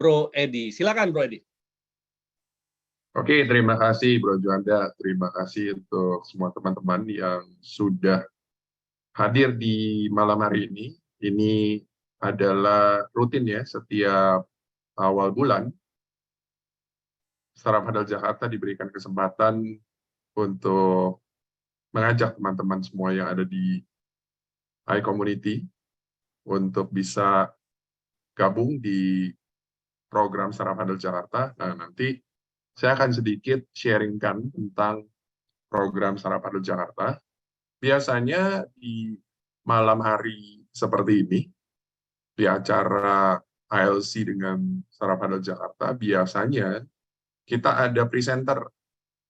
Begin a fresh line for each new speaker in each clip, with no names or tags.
Bro Edi. Silakan Bro Edi.
Oke, terima kasih Bro Juanda. Terima kasih untuk semua teman-teman yang sudah hadir di malam hari ini. Ini adalah rutin ya, setiap awal bulan, Startup Huddle Jakarta diberikan kesempatan untuk mengajak teman-teman semua yang ada di iCommunity untuk bisa gabung di program Startup Huddle Jakarta. Nah, nanti saya akan sedikit sharingkan tentang program Startup Huddle Jakarta. Biasanya di malam hari seperti ini, di acara ILC dengan Startup Huddle Jakarta, biasanya kita ada presenter.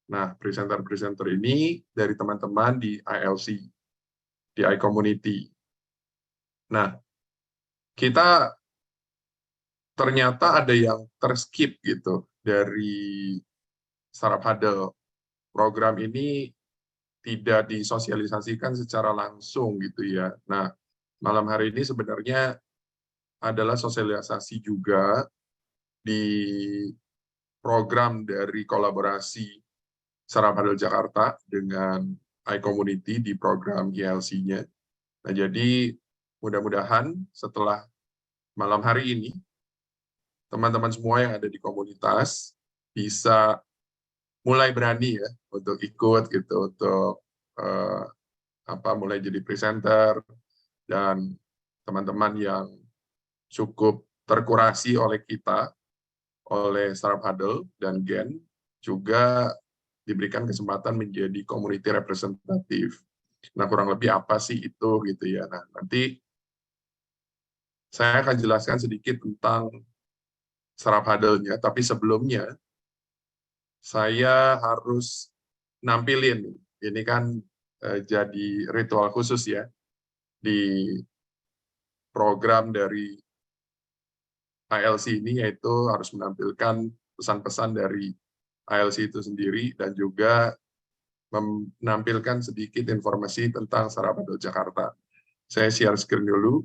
Nah, presenter-presenter ini dari teman-teman di ILC, di iCommunity. Nah, kita ternyata ada yang terskip gitu dari Startup Huddle. Program ini tidak disosialisasikan secara langsung gitu ya. Nah, malam hari ini sebenarnya adalah sosialisasi juga di program dari kolaborasi Startup Huddle Jakarta dengan iCommunity di program ILC-nya. Nah, jadi mudah-mudahan setelah malam hari ini, teman-teman semua yang ada di komunitas bisa mulai berani ya untuk ikut gitu, untuk mulai jadi presenter, dan teman-teman yang cukup terkurasi oleh kita, oleh Startup Huddle dan Gen, juga diberikan kesempatan menjadi community representative. Nah, kurang lebih apa sih itu gitu ya. Nah, nanti saya akan jelaskan sedikit tentang Startup Huddle-nya, tapi sebelumnya saya harus nampilin, ini kan jadi ritual khusus ya, di program dari ILC ini, yaitu harus menampilkan pesan-pesan dari ILC itu sendiri dan juga menampilkan sedikit informasi tentang Startup Huddle Jakarta. Saya share screen dulu.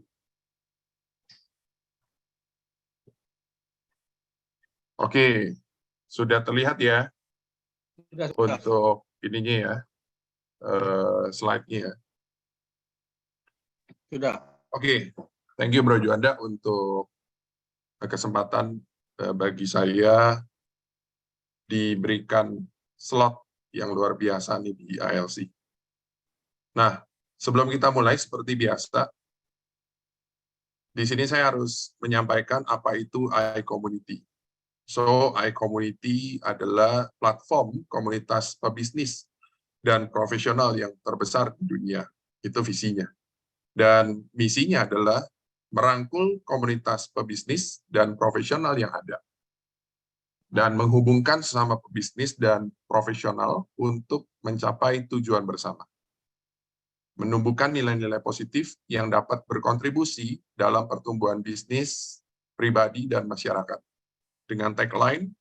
Oke, sudah terlihat ya
Sudah.
untuk ininya ya, slide-nya.
Sudah.
Oke, thank you Bro Juanda untuk kesempatan bagi saya diberikan slot yang luar biasa nih di ILC. Nah, sebelum kita mulai seperti biasa, di sini saya harus menyampaikan apa itu iCommunity. So, iCommunity adalah platform komunitas pebisnis dan profesional yang terbesar di dunia. Itu visinya. Dan misinya adalah merangkul komunitas pebisnis dan profesional yang ada, dan menghubungkan sesama pebisnis dan profesional untuk mencapai tujuan bersama. Menumbuhkan nilai-nilai positif yang dapat berkontribusi dalam pertumbuhan bisnis, pribadi, dan masyarakat. Dengan tagline,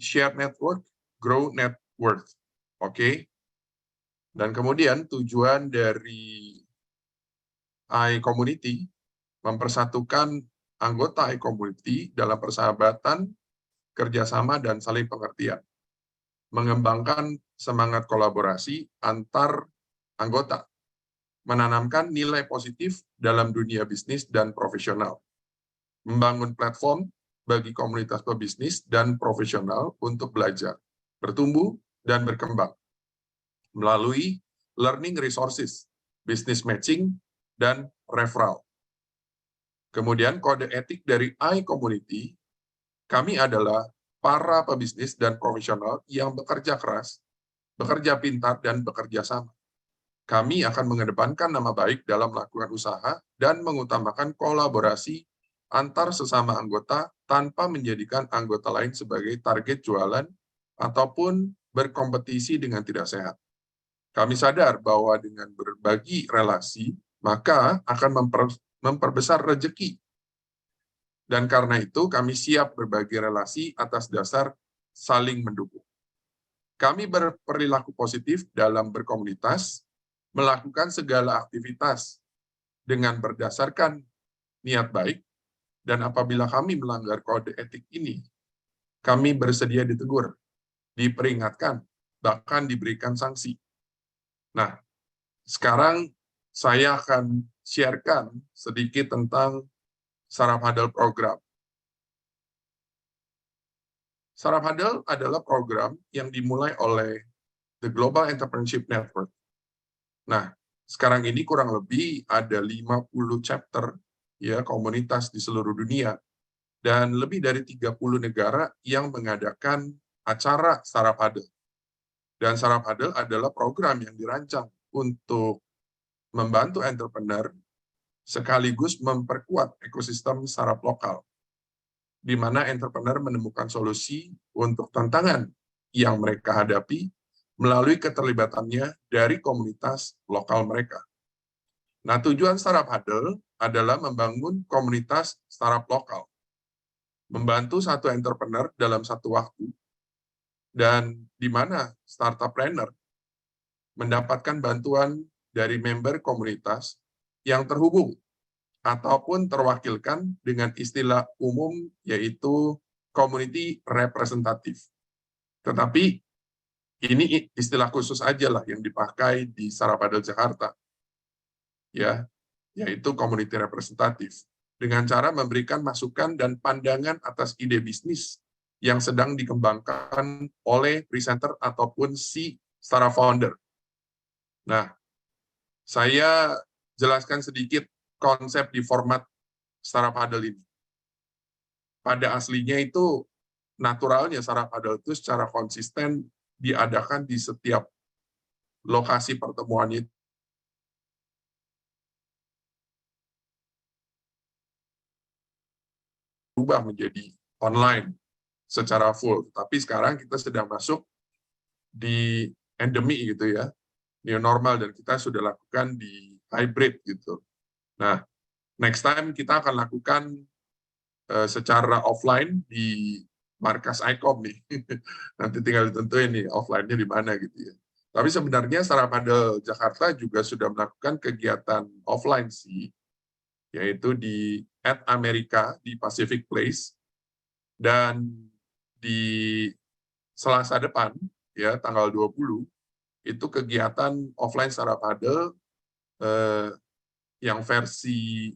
Share Network, Grow Net Worth. Oke? Dan kemudian tujuan dari iCommunity mempersatukan anggota iCommunity dalam persahabatan, kerjasama, dan saling pengertian. Mengembangkan semangat kolaborasi antar anggota. Menanamkan nilai positif dalam dunia bisnis dan profesional. Membangun platform bagi komunitas pebisnis dan profesional untuk belajar, bertumbuh, dan berkembang melalui learning resources, business matching, dan referral. Kemudian kode etik dari iCommunity, kami adalah para pebisnis dan profesional yang bekerja keras, bekerja pintar, dan bekerja sama. Kami akan mengedepankan nama baik dalam melakukan usaha dan mengutamakan kolaborasi antar sesama anggota tanpa menjadikan anggota lain sebagai target jualan ataupun berkompetisi dengan tidak sehat. Kami sadar bahwa dengan berbagi relasi, maka akan memperbesar rezeki. Dan karena itu, kami siap berbagi relasi atas dasar saling mendukung. Kami berperilaku positif dalam berkomunitas, melakukan segala aktivitas dengan berdasarkan niat baik, Dan apabila kami melanggar kode etik ini, kami bersedia ditegur, diperingatkan, bahkan diberikan sanksi. Nah, sekarang saya akan sharekan sedikit tentang Startup Huddle program. Startup Huddle adalah program yang dimulai oleh The Global Entrepreneurship Network. Nah, sekarang ini kurang lebih ada 50 chapter ya komunitas di seluruh dunia dan lebih dari 30 negara yang mengadakan acara Startup Huddle. Dan Startup Huddle adalah program yang dirancang untuk membantu entrepreneur sekaligus memperkuat ekosistem startup lokal, di mana entrepreneur menemukan solusi untuk tantangan yang mereka hadapi melalui keterlibatannya dari komunitas lokal mereka. Nah, tujuan Startup Huddle adalah membangun komunitas startup lokal, membantu satu entrepreneur dalam satu waktu, dan di mana startup-planner mendapatkan bantuan dari member komunitas yang terhubung ataupun terwakilkan dengan istilah umum yaitu community representative. Tetapi ini istilah khusus aja lah yang dipakai di Startup Huddle Jakarta, ya, yaitu community representative, dengan cara memberikan masukan dan pandangan atas ide bisnis yang sedang dikembangkan oleh presenter ataupun si startup founder. Nah, saya jelaskan sedikit konsep di format Startup Huddle ini. Pada aslinya itu, naturalnya Startup Huddle itu secara konsisten diadakan di setiap lokasi pertemuannya berubah menjadi online secara full. Tapi sekarang kita sedang masuk di endemi gitu ya, new normal, dan kita sudah lakukan di hybrid gitu. Nah, next time kita akan lakukan secara offline di markas ICOM nih. Nanti tinggal ditentuin nih offline-nya di mana gitu ya. Tapi sebenarnya Startup Huddle Jakarta juga sudah melakukan kegiatan offline sih, yaitu di @Amerika di Pacific Place, dan di Selasa depan ya tanggal 20 itu kegiatan offline Startup Huddle yang versi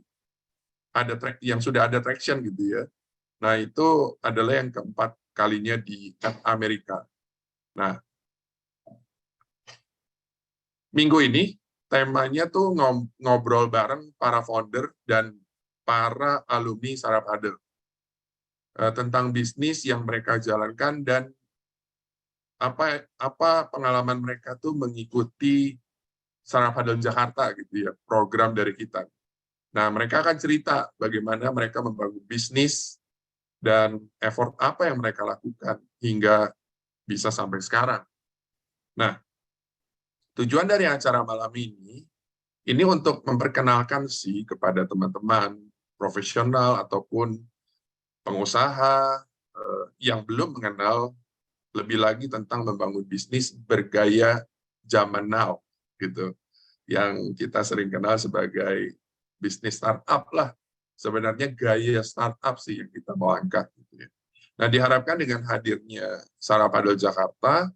yang sudah ada traction gitu ya. Nah, itu adalah yang keempat kalinya di Amerika. Nah, minggu ini temanya tuh ngobrol bareng para founder dan para alumni Startup Huddle tentang bisnis yang mereka jalankan dan apa pengalaman mereka tuh mengikuti Startup Huddle Jakarta gitu ya, program dari kita. Nah, mereka akan cerita bagaimana mereka membangun bisnis dan effort apa yang mereka lakukan hingga bisa sampai sekarang. Nah, tujuan dari acara malam ini untuk memperkenalkan sih kepada teman-teman profesional ataupun pengusaha yang belum mengenal lebih lagi tentang membangun bisnis bergaya zaman now, gitu. Yang kita sering kenal sebagai bisnis startup lah. Sebenarnya gaya startup sih yang kita mau angkat. Gitu ya. Nah, diharapkan dengan hadirnya Startup Huddle Jakarta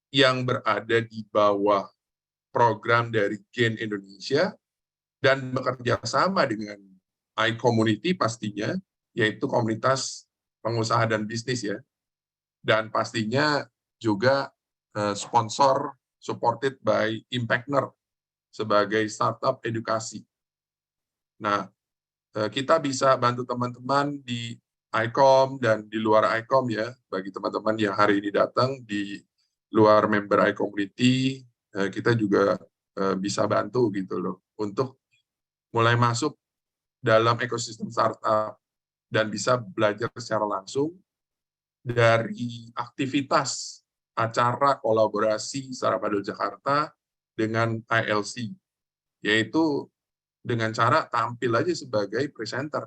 yang berada di bawah program dari Gain Indonesia dan bekerja sama dengan iCommunity pastinya, yaitu komunitas pengusaha dan bisnis ya. Dan pastinya juga sponsor supported by Impactner sebagai startup edukasi. Nah, kita bisa bantu teman-teman di ICOM dan di luar ICOM ya, bagi teman-teman yang hari ini datang di luar member iCommunity, kita juga bisa bantu gitu loh, untuk mulai masuk dalam ekosistem startup dan bisa belajar secara langsung dari aktivitas acara kolaborasi Startup Huddle Jakarta dengan ILC, yaitu dengan cara tampil aja sebagai presenter,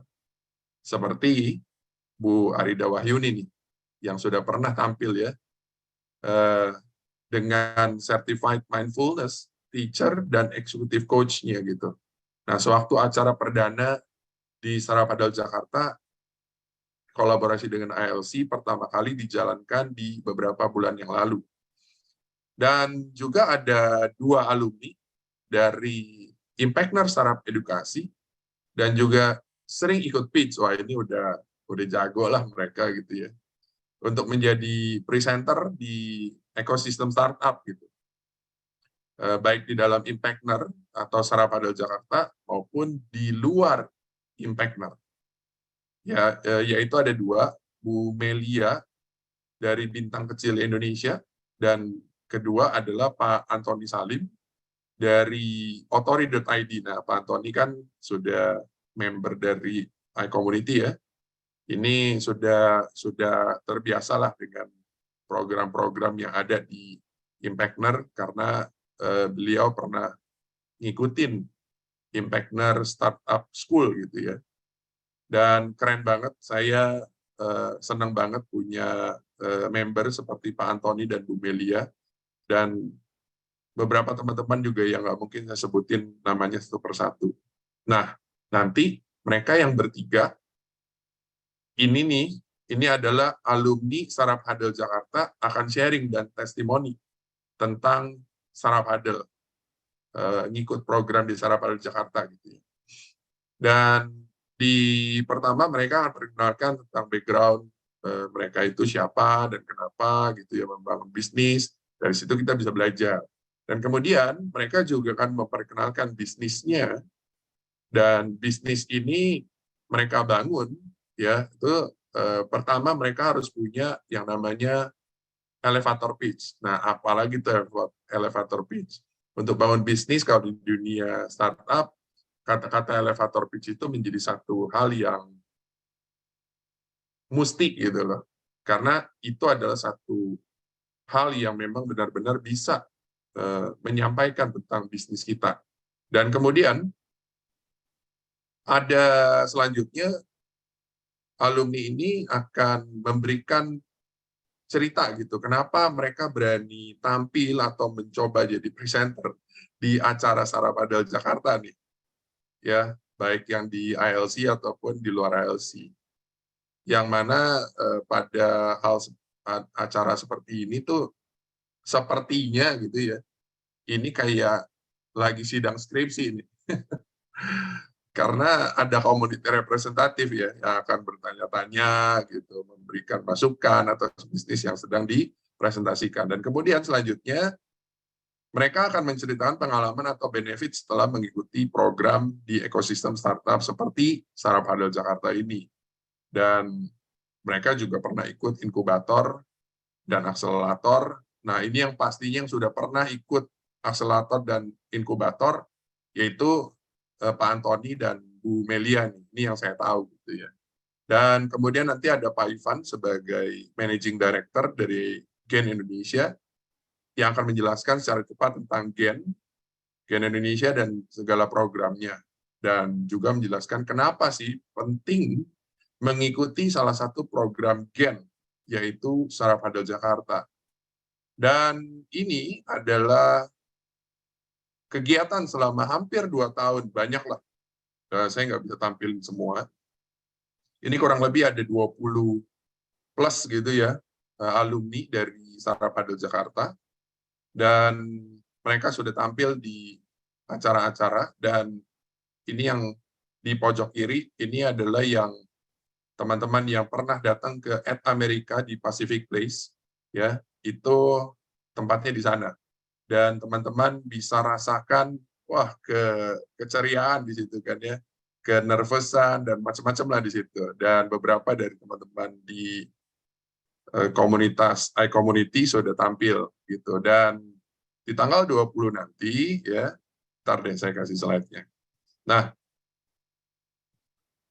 seperti Bu Arida Wahyuni nih, yang sudah pernah tampil ya, dengan Certified Mindfulness Teacher dan Executive Coach-nya gitu. Nah, sewaktu acara perdana di Startup Huddle Jakarta, kolaborasi dengan ILC pertama kali dijalankan di beberapa bulan yang lalu. Dan juga ada 2 alumni dari Impactner Startup Edukasi dan juga sering ikut pitch. Wah, ini udah jago lah mereka gitu ya. Untuk menjadi presenter di ekosistem startup gitu. Baik di dalam Impactner atau Startup Adel Jakarta maupun di luar Impactner. Ya, yaitu ada 2, Bu Melia dari Bintang Kecil Indonesia, dan kedua adalah Pak Antoni Salim dari Otori.id. Nah, Pak Antoni kan sudah member dari iCommunity ya. Ini sudah terbiasalah dengan program-program yang ada di Impactner karena beliau pernah ngikutin Impactner Startup School gitu ya. Dan keren banget, saya senang banget punya member seperti Pak Antoni dan Bu Melia, dan beberapa teman-teman juga yang nggak mungkin saya sebutin namanya satu persatu. Nah, nanti mereka yang bertiga, ini adalah alumni Startup Adel Jakarta akan sharing dan testimoni tentang Startup Adel, ngikut program di Startup Adel Jakarta gitu ya. Dan di pertama mereka akan perkenalkan tentang background mereka itu siapa dan kenapa gitu ya membangun bisnis. Dari situ kita bisa belajar. Dan kemudian mereka juga akan memperkenalkan bisnisnya, dan bisnis ini mereka bangun ya itu pertama mereka harus punya yang namanya elevator pitch. Nah, apalagi itu elevator pitch? Untuk bangun bisnis kalau di dunia startup, kata-kata elevator pitch itu menjadi satu hal yang mesti gitu loh. Karena itu adalah satu hal yang memang benar-benar bisa menyampaikan tentang bisnis kita. Dan kemudian ada selanjutnya alumni ini akan memberikan cerita gitu, kenapa mereka berani tampil atau mencoba jadi presenter di acara Startup Adel Jakarta nih, ya baik yang di ILC ataupun di luar ILC. Yang mana pada acara seperti ini tuh sepertinya gitu ya, ini kayak lagi sidang skripsi ini. Karena ada komunitas representatif ya yang akan bertanya-tanya gitu, memberikan masukan atau bisnis yang sedang dipresentasikan. Dan kemudian selanjutnya mereka akan menceritakan pengalaman atau benefit setelah mengikuti program di ekosistem startup seperti Startup Adel Jakarta ini. Dan mereka juga pernah ikut inkubator dan akselerator. Nah, ini yang pastinya yang sudah pernah ikut akselerator dan inkubator, yaitu Pak Antoni dan Bu Melia, ini yang saya tahu gitu ya. Dan kemudian nanti ada Pak Ivan sebagai Managing Director dari Gen Indonesia yang akan menjelaskan secara cepat tentang Gen Indonesia dan segala programnya, dan juga menjelaskan kenapa sih penting mengikuti salah satu program Gen, yaitu Startup Adel Jakarta. Dan ini adalah kegiatan selama hampir 2 tahun, banyak lah. Saya nggak bisa tampilin semua. Ini kurang lebih ada 20 plus gitu ya, alumni dari Startup Adel Jakarta. Dan mereka sudah tampil di acara-acara, dan ini yang di pojok kiri, ini adalah yang teman-teman yang pernah datang ke America di Pacific Place, ya itu tempatnya di sana. Dan teman-teman bisa rasakan keceriaan di situ kan ya, kenervousan dan macam-macam lah di situ. Dan beberapa dari teman-teman di komunitas iCommunity sudah tampil gitu. Dan di tanggal 20 nanti ya, ntar deh saya kasih slide-nya. Nah,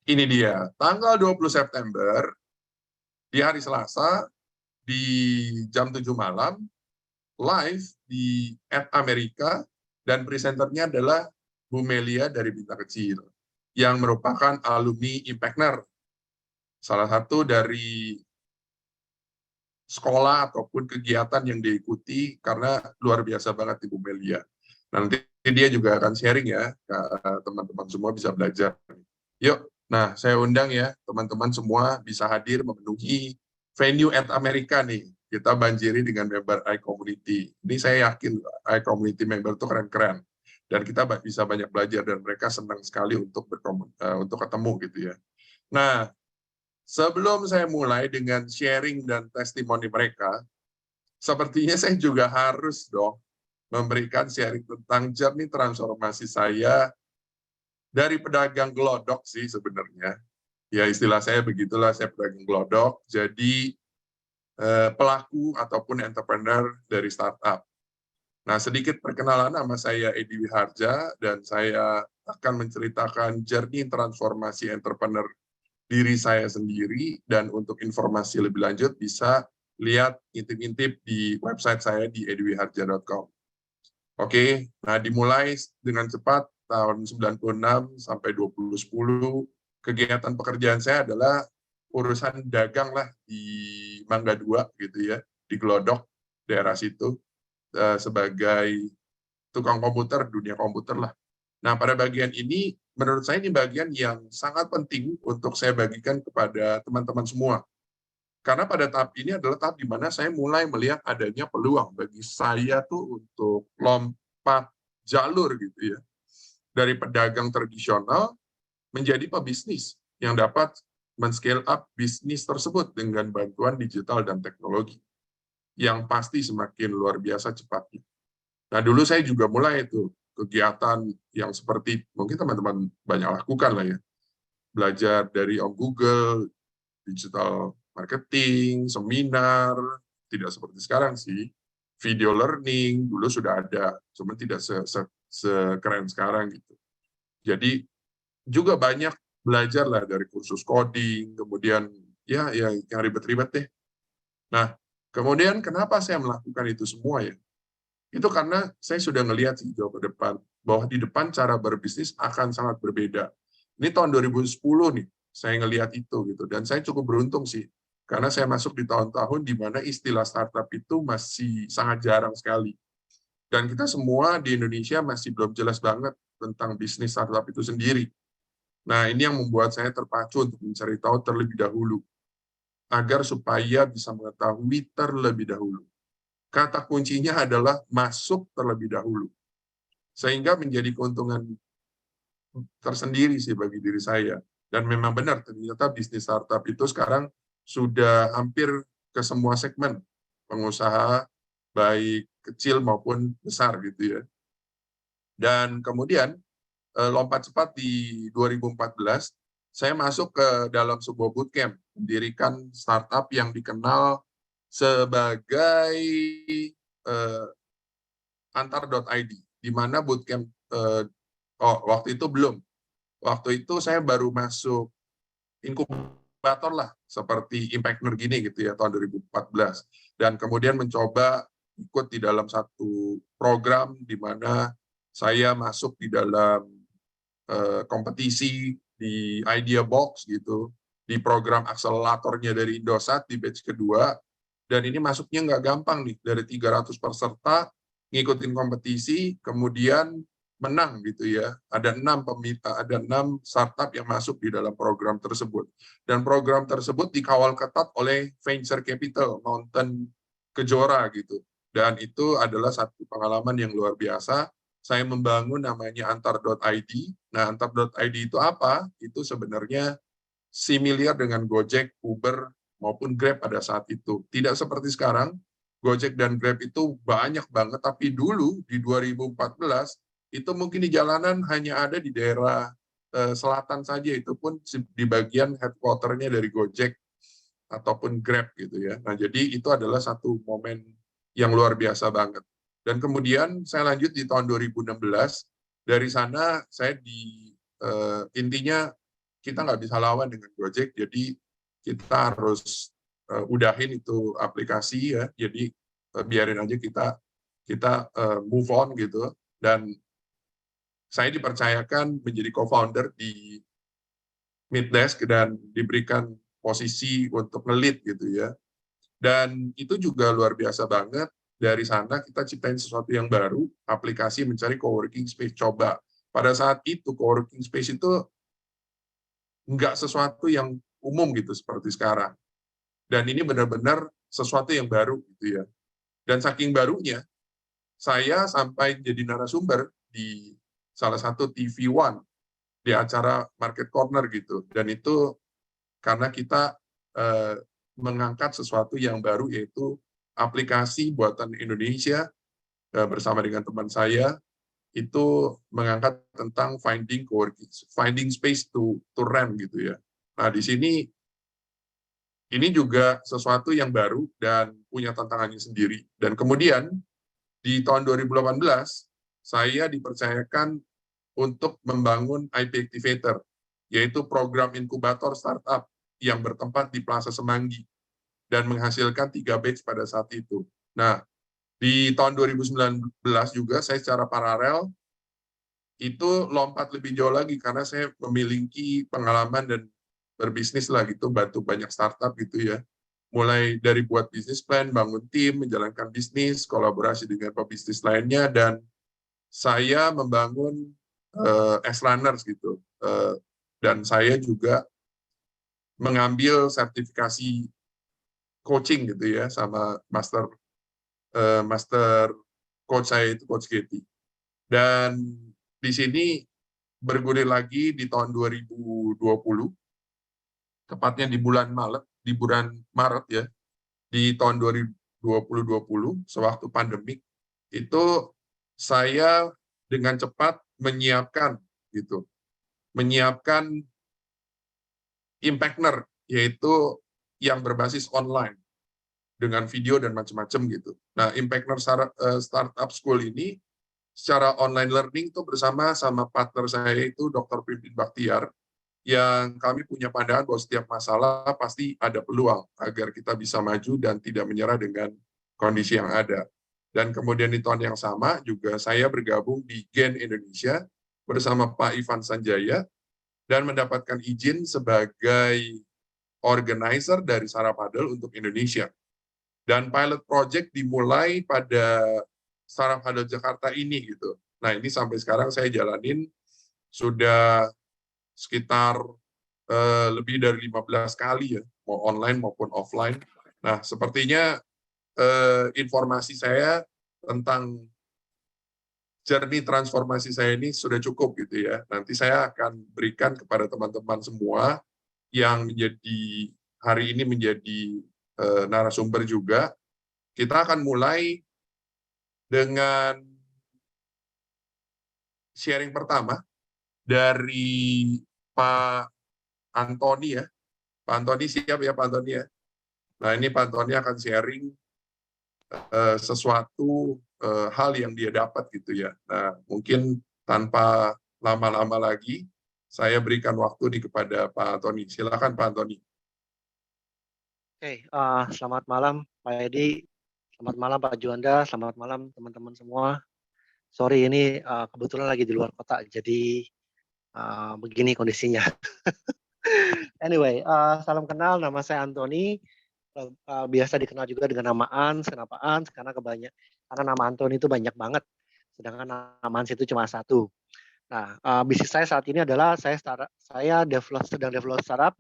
ini dia, tanggal 20 September di hari Selasa di jam 7 malam live di Amerika, dan presenternya adalah Bu Melia dari Bintang Kecil yang merupakan alumni Impactner, salah satu dari sekolah ataupun kegiatan yang diikuti, karena luar biasa banget Ibu Melia. Nanti dia juga akan sharing ya, teman-teman semua bisa belajar. Yuk Nah, saya undang ya, teman-teman semua bisa hadir memenuhi venue at Amerika nih. Kita banjiri dengan member iCommunity. Ini saya yakin iCommunity member itu keren-keren. Dan kita bisa banyak belajar, dan mereka senang sekali untuk untuk ketemu gitu ya. Nah, sebelum saya mulai dengan sharing dan testimoni mereka, sepertinya saya juga harus dong memberikan sharing tentang journey transformasi saya dari pedagang gelodok sih sebenarnya. Ya istilah saya begitulah, saya pedagang gelodok, jadi pelaku ataupun entrepreneur dari startup. Nah, sedikit perkenalan, nama saya Edi Wiharja, dan saya akan menceritakan journey transformasi entrepreneur diri saya sendiri, dan untuk informasi lebih lanjut bisa lihat intip-intip di website saya di ediwiharja.com. Oke, nah dimulai dengan cepat tahun 96 sampai 2010, kegiatan pekerjaan saya adalah urusan dagang lah di Mangga 2 gitu ya, di Glodok daerah situ, sebagai tukang komputer, dunia komputer lah. Nah, pada bagian ini menurut saya ini bagian yang sangat penting untuk saya bagikan kepada teman-teman semua. Karena pada tahap ini adalah tahap di mana saya mulai melihat adanya peluang bagi saya tuh untuk lompat jalur gitu ya. Dari pedagang tradisional menjadi pebisnis yang dapat men-scale up bisnis tersebut dengan bantuan digital dan teknologi yang pasti semakin luar biasa cepatnya. Nah, dulu saya juga mulai itu kegiatan yang seperti mungkin teman-teman banyak lakukan lah ya. Belajar dari Om Google, digital marketing, seminar, tidak seperti sekarang sih. Video learning dulu sudah ada, cuma tidak sekeren sekarang gitu. Jadi juga banyak belajar lah dari kursus coding, kemudian ya yang ribet-ribet deh. Nah, kemudian kenapa saya melakukan itu semua ya? Itu karena saya sudah ngelihat sih jauh ke depan, bahwa di depan cara berbisnis akan sangat berbeda. Ini tahun 2010 nih, saya ngelihat itu gitu, dan saya cukup beruntung sih, karena saya masuk di tahun-tahun di mana istilah startup itu masih sangat jarang sekali. Dan kita semua di Indonesia masih belum jelas banget tentang bisnis startup itu sendiri. Nah, ini yang membuat saya terpacu untuk mencari tahu terlebih dahulu, agar supaya bisa mengetahui terlebih dahulu. Kata kuncinya adalah masuk terlebih dahulu. Sehingga menjadi keuntungan tersendiri sih bagi diri saya. Dan memang benar, ternyata bisnis startup itu sekarang sudah hampir ke semua segmen pengusaha, baik kecil maupun besar gitu ya. Dan kemudian lompat cepat di 2014, saya masuk ke dalam sebuah bootcamp, mendirikan startup yang dikenal sebagai antar.id, di mana bootcamp waktu itu belum. Waktu itu saya baru masuk inkubator lah, seperti Impactner gini gitu ya, tahun 2014. Dan kemudian mencoba ikut di dalam satu program di mana saya masuk di dalam kompetisi di Idea Box gitu, di program akseleratornya dari Indosat di batch kedua, dan ini masuknya nggak gampang nih, dari 300 peserta ngikutin kompetisi, kemudian menang gitu ya. Ada 6 startup yang masuk di dalam program tersebut. Dan program tersebut dikawal ketat oleh venture capital, Mountain Kejora gitu. Dan itu adalah satu pengalaman yang luar biasa. Saya membangun namanya antar.id. Nah, antar.id itu apa? Itu sebenarnya similar dengan Gojek, Uber, maupun Grab pada saat itu. Tidak seperti sekarang, Gojek dan Grab itu banyak banget, tapi dulu di 2014, itu mungkin di jalanan hanya ada di daerah selatan saja, itu pun di bagian headquarter-nya dari Gojek ataupun Grab gitu ya. Nah, jadi itu adalah satu momen yang luar biasa banget. Dan kemudian saya lanjut di tahun 2016, dari sana saya intinya kita nggak bisa lawan dengan Gojek, jadi kita harus udahin itu aplikasi ya, jadi biarin aja kita move on gitu. Dan saya dipercayakan menjadi co-founder di Middesk dan diberikan posisi untuk nge-lead gitu ya. Dan itu juga luar biasa banget. Dari sana kita ciptain sesuatu yang baru, aplikasi mencari coworking space. Coba pada saat itu coworking space itu nggak sesuatu yang umum gitu seperti sekarang. Dan ini benar-benar sesuatu yang baru gitu ya. Dan saking barunya, saya sampai jadi narasumber di salah satu TV One di acara Market Corner gitu. Dan itu karena kita mengangkat sesuatu yang baru, yaitu aplikasi buatan Indonesia bersama dengan teman saya, itu mengangkat tentang finding space to rent gitu ya. Nah, di sini ini juga sesuatu yang baru dan punya tantangannya sendiri. Dan kemudian di tahun 2018 saya dipercayakan untuk membangun IP Activator, yaitu program inkubator startup yang bertempat di Plaza Semanggi dan menghasilkan 3 batch pada saat itu. Nah, di tahun 2019 juga saya secara paralel itu lompat lebih jauh lagi karena saya memiliki pengalaman dan berbisnis lah gitu, bantu banyak startup gitu ya. Mulai dari buat bisnis plan, bangun tim, menjalankan bisnis, kolaborasi dengan pebisnis lainnya, dan saya membangun S-Runners gitu. Dan saya juga mengambil sertifikasi coaching gitu ya, sama master coach saya itu Coach Getty. Dan di sini bergulir lagi di tahun 2020, tepatnya di bulan Maret ya, di tahun 2020, sewaktu pandemik, itu saya dengan cepat menyiapkan Impactner, yaitu yang berbasis online dengan video dan macam-macam gitu. Nah, Impactner Startup School ini secara online learning itu bersama sama partner saya itu Dr. Pimpin Baktiar, yang kami punya pandangan bahwa setiap masalah pasti ada peluang agar kita bisa maju dan tidak menyerah dengan kondisi yang ada. Dan kemudian di tahun yang sama juga saya bergabung di Gen Indonesia bersama Pak Ivan Sanjaya dan mendapatkan izin sebagai organizer dari Sarapadel untuk Indonesia. Dan pilot project dimulai pada Sarapadel Jakarta ini gitu. Nah, ini sampai sekarang saya jalanin sudah sekitar lebih dari 15 kali ya, mau online maupun offline. Nah, sepertinya informasi saya tentang journey transformasi saya ini sudah cukup gitu ya. Nanti saya akan berikan kepada teman-teman semua yang hari ini menjadi narasumber juga. Kita akan mulai dengan sharing pertama dari Pak Antoni ya. Pak Antoni siap ya Pak Antoni ya. Nah, ini Pak Antoni akan sharing sesuatu hal yang dia dapat gitu ya. Nah, mungkin tanpa lama-lama lagi, saya berikan waktu nih kepada Pak Antoni. Silakan Pak Antoni.
Oke, selamat malam Pak Edi, selamat malam Pak Juanda, selamat malam teman-teman semua. Sorry ini kebetulan lagi di luar kota, jadi begini kondisinya. Anyway, salam kenal, nama saya Antoni. Biasa dikenal juga dengan nama Ans. Kenapa Ans? Karena nama Antoni itu banyak banget, sedangkan nama Ans itu cuma satu. Nah, bisnis saya saat ini adalah saya sedang develop startup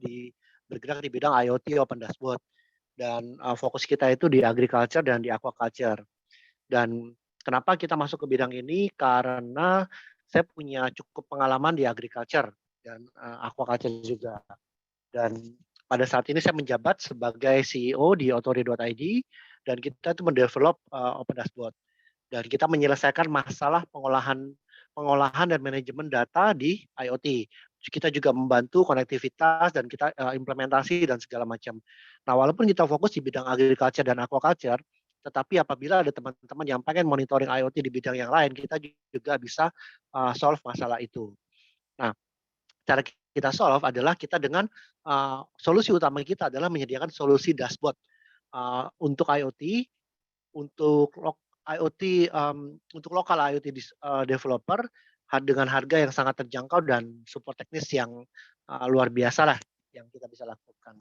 bergerak di bidang IoT Open Dashboard. Dan fokus kita itu di agriculture dan di aquaculture. Dan kenapa kita masuk ke bidang ini? Karena saya punya cukup pengalaman di agriculture dan aquaculture juga. Dan pada saat ini saya menjabat sebagai CEO di Authority.id dan kita itu mendevelop Open Dashboard. Dan kita menyelesaikan masalah pengolahan dan manajemen data di IoT. Kita juga membantu konektivitas dan kita implementasi dan segala macam. Nah, walaupun kita fokus di bidang agriculture dan aquaculture, tetapi apabila ada teman-teman yang pengen monitoring IoT di bidang yang lain, kita juga bisa solve masalah itu. Nah, cara kita solve adalah kita dengan solusi utama kita adalah menyediakan solusi dashboard untuk IoT, untuk IoT untuk lokal IoT developer dengan harga yang sangat terjangkau dan support teknis yang luar biasa lah yang kita bisa lakukan.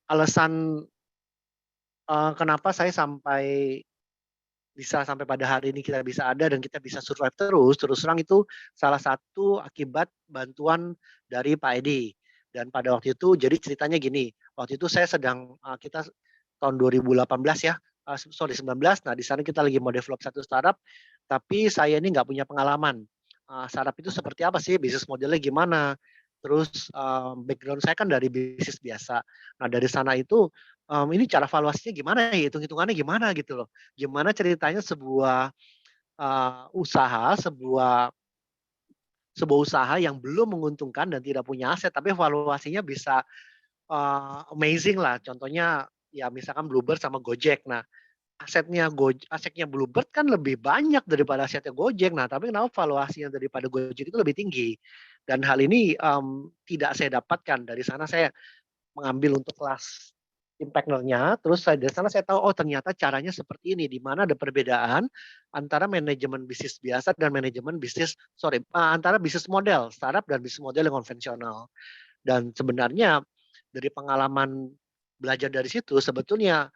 Alasan kenapa saya sampai bisa sampai pada hari ini kita bisa ada dan kita bisa survive terus terang itu salah satu akibat bantuan dari Pak Edi. Dan pada waktu itu jadi ceritanya gini, waktu itu saya sedang, kita tahun 2018 ya, sorry 19, nah di sana kita lagi mau develop satu startup, tapi saya ini nggak punya pengalaman. Startup itu seperti apa sih, bisnis modelnya gimana, terus, background saya kan dari bisnis biasa. Nah dari sana itu, ini cara valuasinya gimana ya, hitung-hitungannya gimana gitu loh. Gimana ceritanya sebuah, usaha, sebuah usaha yang belum menguntungkan dan tidak punya aset, tapi valuasinya bisa, amazing lah. Contohnya ya misalkan Bluebird sama Gojek. Nah, asetnya Bluebird kan lebih banyak daripada asetnya Gojek. Nah, tapi kenapa valuasinya daripada Gojek itu lebih tinggi? Dan hal ini, tidak saya dapatkan. Dari sana saya mengambil untuk kelas impactner-nya, terus dari sana saya tahu, oh ternyata caranya seperti ini, di mana ada perbedaan antara manajemen bisnis biasa dan manajemen bisnis antara bisnis model startup dan bisnis model yang konvensional. Dan sebenarnya dari pengalaman belajar dari situ sebetulnya,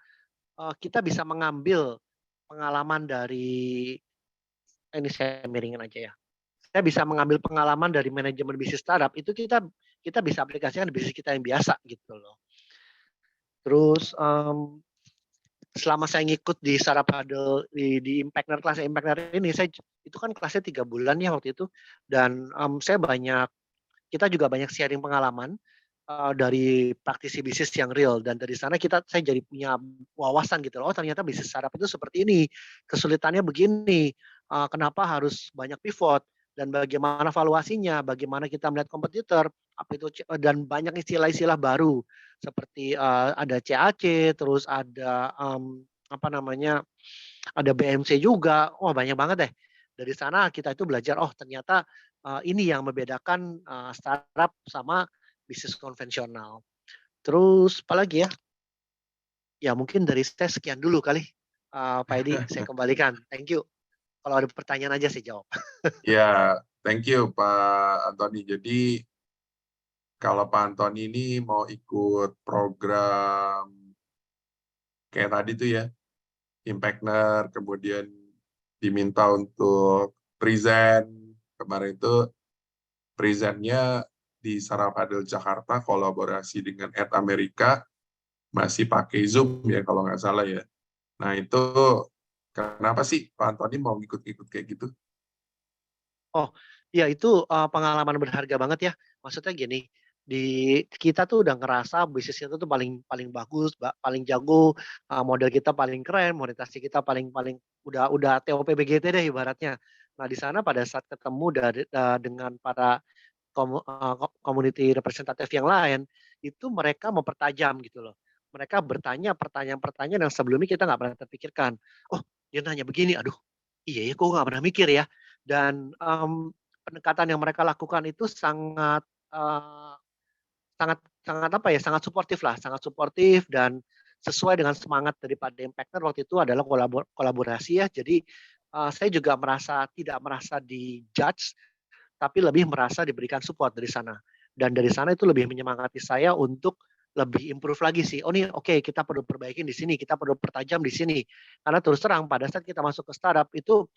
kita bisa mengambil pengalaman dari ini saya miringin aja ya. Saya bisa mengambil pengalaman dari manajemen bisnis startup, itu kita kita bisa aplikasikan di bisnis kita yang biasa gitu loh. Terus, selama saya ngikut di startup huddle di impactner kelas impactner ini, itu kan kelasnya 3 bulan ya waktu itu, dan, kita juga banyak sharing pengalaman, dari praktisi bisnis yang real, dan dari sana saya jadi punya wawasan gitu loh, oh ternyata bisnis startup itu seperti ini, kesulitannya begini, kenapa harus banyak pivot, dan bagaimana valuasinya, bagaimana kita melihat kompetitor, apa itu dan banyak istilah-istilah baru seperti, ada CAC, terus ada, apa namanya, ada BMC juga, wah banyak banget deh. Dari sana kita itu belajar, oh ternyata, ini yang membedakan, startup sama bisnis konvensional. Terus apalagi ya? Ya mungkin dari saya sekian dulu kali, Pak Edi, saya kembalikan. Thank you. Kalau ada pertanyaan aja saya jawab.
Ya, thank you Pak Antoni. Jadi kalau Pak Antoni ini mau ikut program kayak tadi tuh ya, Impactner, kemudian diminta untuk present. Kemarin itu presentnya di Sarapadel Jakarta kolaborasi dengan Ed Amerika, masih pakai Zoom ya kalau nggak salah ya. Nah itu kenapa sih Pak Antoni mau ikut-ikut kayak gitu?
Oh, ya itu, pengalaman berharga banget ya. Maksudnya gini, kita tuh udah ngerasa bisnis itu tuh paling paling bagus, paling jago, model kita paling keren, monetasi kita paling paling udah TOP BGT deh ibaratnya. Nah di sana pada saat ketemu dengan para community representatif yang lain, itu mereka mempertajam gitu loh. Mereka bertanya pertanyaan-pertanyaan yang sebelumnya kita nggak pernah terpikirkan. Oh, dia nanya begini, aduh, iya ya, kok nggak pernah mikir ya. Dan pendekatan yang mereka lakukan itu sangat eee, sangat sangat apa ya, sangat suportif lah, sangat suportif dan sesuai dengan semangat daripada Impactner waktu itu adalah kolaborasi ya. Jadi, saya juga tidak merasa di-judge, tapi lebih merasa diberikan support dari sana. Dan dari sana itu lebih menyemangati saya untuk lebih improve lagi sih. Oh nih oke, kita perlu perbaikin di sini, kita perlu pertajam di sini. Karena terus terang pada saat kita masuk ke startup itu,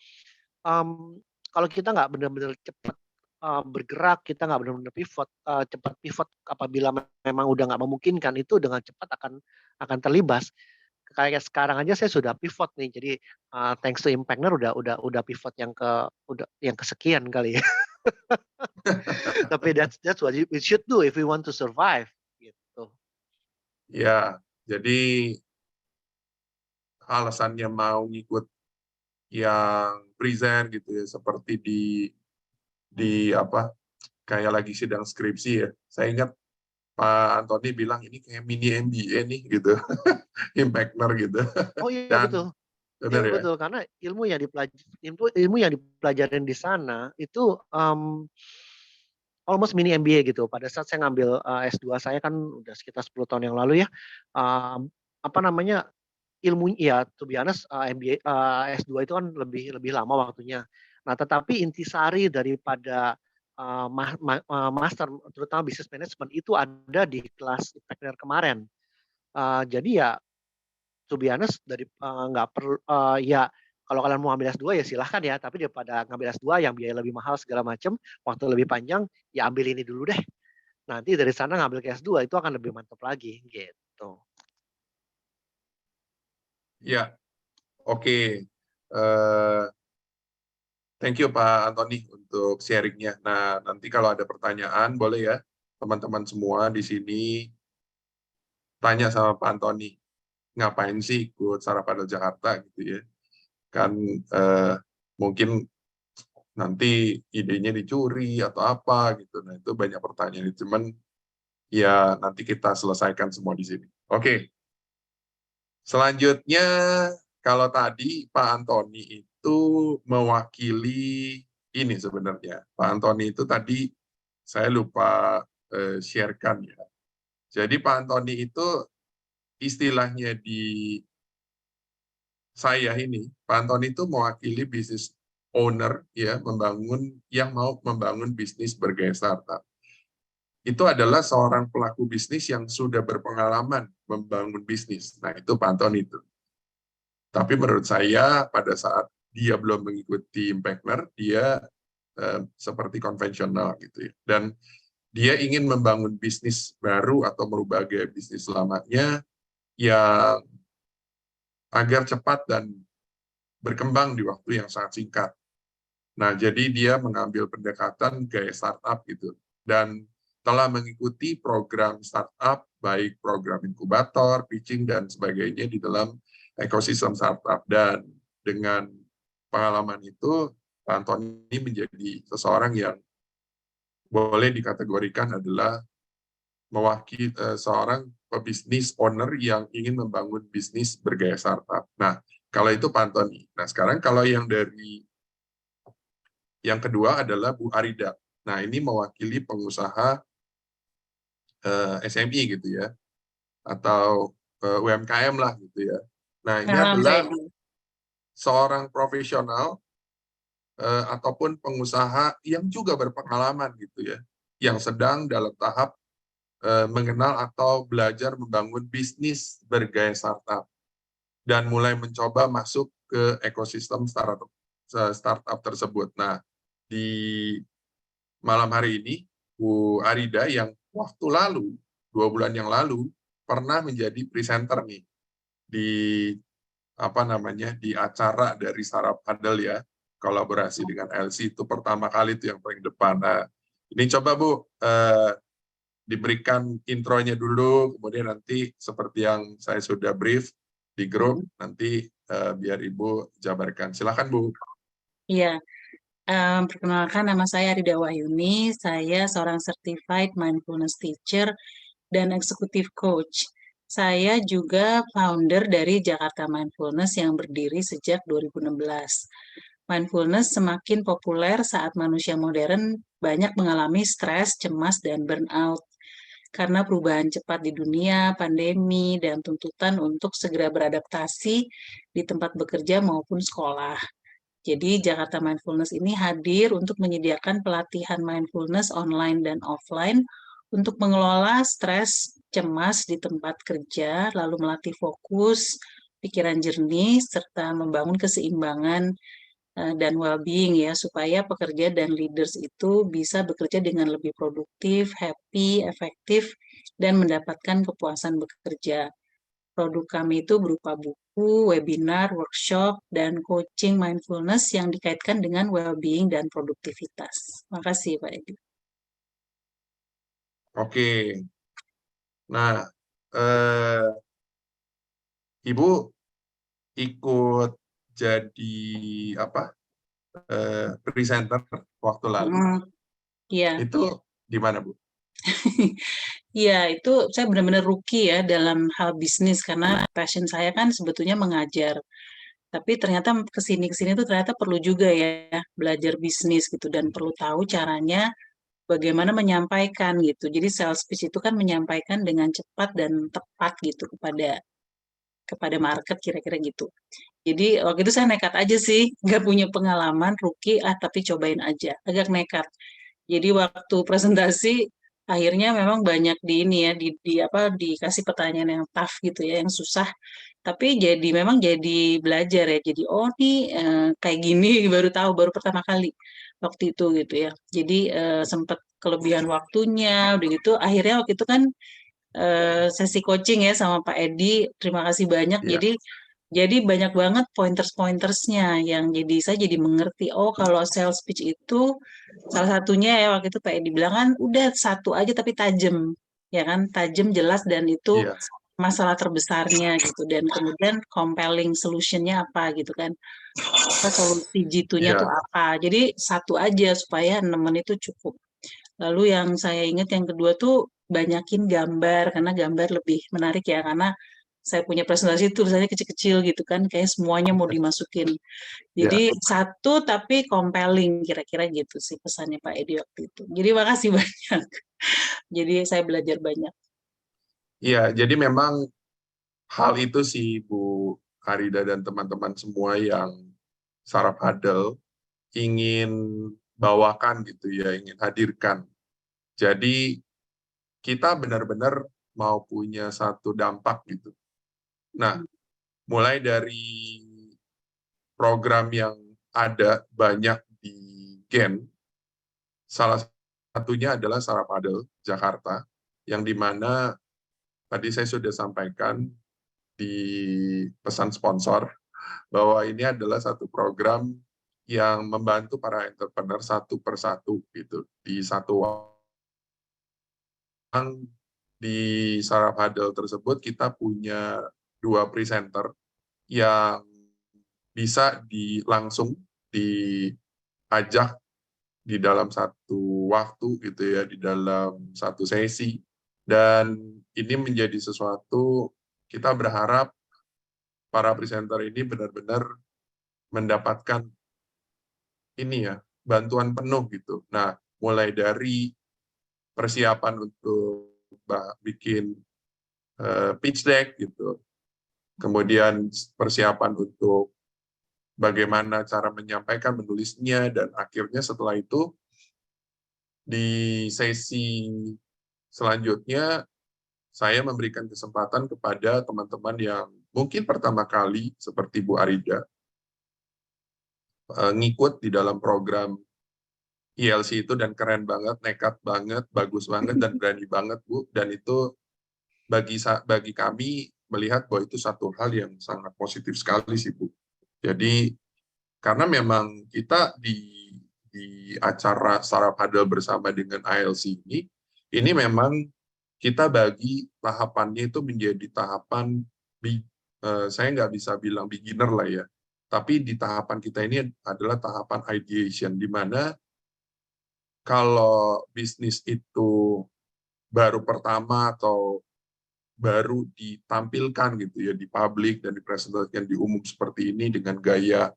kalau kita nggak benar-benar cepat, bergerak, kita nggak benar-benar pivot, cepat pivot apabila memang udah nggak memungkinkan, itu dengan cepat akan terlibas. Kayak sekarang aja saya sudah pivot nih, jadi, thanks to Impactner udah pivot yang kesekian kali ya. Tapi that's what we should do if we want to survive, gitu.
Ya, jadi alasannya mau ngikut yang present gitu ya, seperti di apa, kayak lagi sidang skripsi ya. Saya ingat Pak Antoni bilang ini kayak mini MBA nih gitu, Impactner gitu.
Oh iya
Dan
betul.
benar
Iya
ya,
betul, karena ilmu yang dipelajarin di sana itu, almost mini MBA gitu. Pada saat saya ngambil, S2 saya kan udah sekitar 10 tahun yang lalu ya, apa namanya, ya to be honest, MBA S2 itu kan lebih lebih lama waktunya. Nah, tetapi intisari daripada, master terutama business management itu ada di kelas Impactner kemarin. Jadi ya to be honest nggak perlu ya kalau kalian mau ambil S2 ya silahkan ya, tapi daripada ngambil S2 yang biaya lebih mahal segala macam, waktu lebih panjang, ya ambil ini dulu deh. Nanti dari sana ngambil ke S2 itu akan lebih mantap lagi gitu.
Ya, oke. Eh, Thank you Pak Antoni untuk sharingnya. Nah, nanti kalau ada pertanyaan boleh ya teman-teman semua di sini tanya sama Pak Antoni, ngapain sih ikut Sarapado Jakarta gitu ya. Kan mungkin nanti idenya dicuri atau apa gitu. Nah, itu banyak pertanyaan. Cuman ya nanti kita selesaikan semua di sini. Oke. Selanjutnya kalau tadi Pak Antoni itu mewakili ini sebenarnya. Pak Antoni itu tadi saya lupa sharekan ya. Jadi Pak Antoni itu istilahnya di saya ini, Pak Antoni itu mewakili bisnis owner ya, yang mau membangun bisnis bergaya startup. Itu adalah seorang pelaku bisnis yang sudah berpengalaman membangun bisnis. Nah, itu Pak Antoni itu. Tapi menurut saya pada saat dia belum mengikuti Impactner, dia seperti konvensional gitu ya. Dan dia ingin membangun bisnis baru atau merubah gaya bisnis lamanya yang agar cepat dan berkembang di waktu yang sangat singkat. Nah, jadi dia mengambil pendekatan gaya startup gitu. Dan telah mengikuti program startup, baik program inkubator, pitching, dan sebagainya di dalam ekosistem startup. Dan dengan pengalaman itu, Pak Antoni menjadi seseorang yang boleh dikategorikan adalah mewakili seorang pebisnis owner yang ingin membangun bisnis bergaya startup. Nah, kalau itu Pak Antoni. Nah, sekarang kalau yang kedua adalah Bu Arida. Nah, ini mewakili pengusaha SMI gitu ya, atau UMKM lah gitu ya. Nah, ini adalah seorang profesional ataupun pengusaha yang juga berpengalaman gitu ya, yang sedang dalam tahap mengenal atau belajar membangun bisnis bergaya startup dan mulai mencoba masuk ke ekosistem startup tersebut. Nah, di malam hari ini Bu Arida yang waktu lalu 2 bulan yang lalu pernah menjadi presenter nih di di acara dari Startup Huddle ya, kolaborasi dengan LC itu pertama kali itu yang paling depan. Nah, ini coba Bu diberikan intronya dulu, kemudian nanti seperti yang saya sudah brief di grup, nanti biar Ibu jabarkan. Silakan Bu.
Iya, perkenalkan nama saya Rida Wahyuni, saya seorang certified mindfulness teacher dan executive coach. Saya juga founder dari Jakarta Mindfulness yang berdiri sejak 2016. Mindfulness semakin populer saat manusia modern banyak mengalami stres, cemas, dan burnout. Karena perubahan cepat di dunia, pandemi, dan tuntutan untuk segera beradaptasi di tempat bekerja maupun sekolah. Jadi Jakarta Mindfulness ini hadir untuk menyediakan pelatihan mindfulness online dan offline untuk mengelola stres, cemas di tempat kerja, lalu melatih fokus, pikiran jernih, serta membangun keseimbangan dan well-being ya, supaya pekerja dan leaders itu bisa bekerja dengan lebih produktif, happy, efektif, dan mendapatkan kepuasan bekerja. Produk kami itu berupa buku, webinar, workshop, dan coaching mindfulness yang dikaitkan dengan well-being dan produktivitas. Terima kasih Pak Edi.
Oke. Nah, Ibu ikut jadi presenter waktu lalu.
Iya.
Itu di mana Bu?
Iya, itu saya benar-benar rookie ya dalam hal bisnis karena passion saya kan sebetulnya mengajar. Tapi ternyata kesini tuh ternyata perlu juga ya belajar bisnis gitu dan perlu tahu caranya bagaimana menyampaikan gitu. Jadi sales pitch itu kan menyampaikan dengan cepat dan tepat gitu kepada market kira-kira gitu. Jadi waktu itu saya nekat aja sih, nggak punya pengalaman, rookie, tapi cobain aja, agak nekat. Jadi waktu presentasi akhirnya memang banyak di ini ya dikasih pertanyaan yang tough gitu ya, yang susah. Tapi memang jadi belajar ya. Jadi oh nih kayak gini baru tahu baru pertama kali waktu itu gitu ya. Jadi sempat kelebihan waktunya udah gitu akhirnya waktu itu kan sesi coaching ya sama Pak Edi. Terima kasih banyak.
Ya,
Jadi banyak banget pointers-pointersnya yang jadi saya jadi mengerti oh kalau sales pitch itu salah satunya ya waktu itu Pak Edi bilang kan udah satu aja tapi tajam ya kan tajam jelas dan itu
iya,
masalah terbesarnya gitu dan kemudian compelling solutionnya apa gitu kan apa solusi jitu-nya tuh
iya,
apa jadi satu aja supaya 6 menit itu cukup. Lalu yang saya ingat yang kedua tuh banyakin gambar karena gambar lebih menarik ya karena saya punya presentasi tulisannya kecil-kecil gitu kan kayak semuanya mau dimasukin. Jadi
iya.
satu tapi compelling kira-kira gitu sih pesannya Pak Edi waktu itu. Jadi makasih banyak. Jadi saya belajar banyak.
Iya, jadi memang hal itu sih Bu Karida dan teman-teman semua yang Saraf Hadel ingin bawakan gitu ya, ingin hadirkan. Jadi kita benar-benar mau punya satu dampak gitu. Nah, mulai dari program yang ada banyak di Gen, salah satunya adalah Saraf Hadel Jakarta, yang dimana tadi saya sudah sampaikan di pesan sponsor, bahwa ini adalah satu program yang membantu para entrepreneur satu persatu gitu di satu uang. Di Saraf Hadel tersebut kita punya 2 presenter yang bisa langsung diajak di dalam satu waktu gitu ya, di dalam satu sesi. Dan ini menjadi sesuatu kita berharap para presenter ini benar-benar mendapatkan ini ya, bantuan penuh gitu. Nah, mulai dari persiapan untuk bikin pitch deck gitu, kemudian persiapan untuk bagaimana cara menyampaikan, menulisnya, dan akhirnya setelah itu di sesi selanjutnya saya memberikan kesempatan kepada teman-teman yang mungkin pertama kali seperti Bu Arida ngikut di dalam program ILC itu dan keren banget, nekat banget, bagus banget, dan berani banget Bu. Dan itu bagi kami melihat bahwa itu satu hal yang sangat positif sekali sih Bu. Jadi karena memang kita di acara Saraf Hadel bersama dengan ILC ini memang kita bagi tahapannya itu menjadi tahapan, saya nggak bisa bilang beginner lah ya, tapi di tahapan kita ini adalah tahapan ideation, di mana kalau bisnis itu baru pertama atau baru ditampilkan gitu ya di publik dan dipresentasikan di umum seperti ini dengan gaya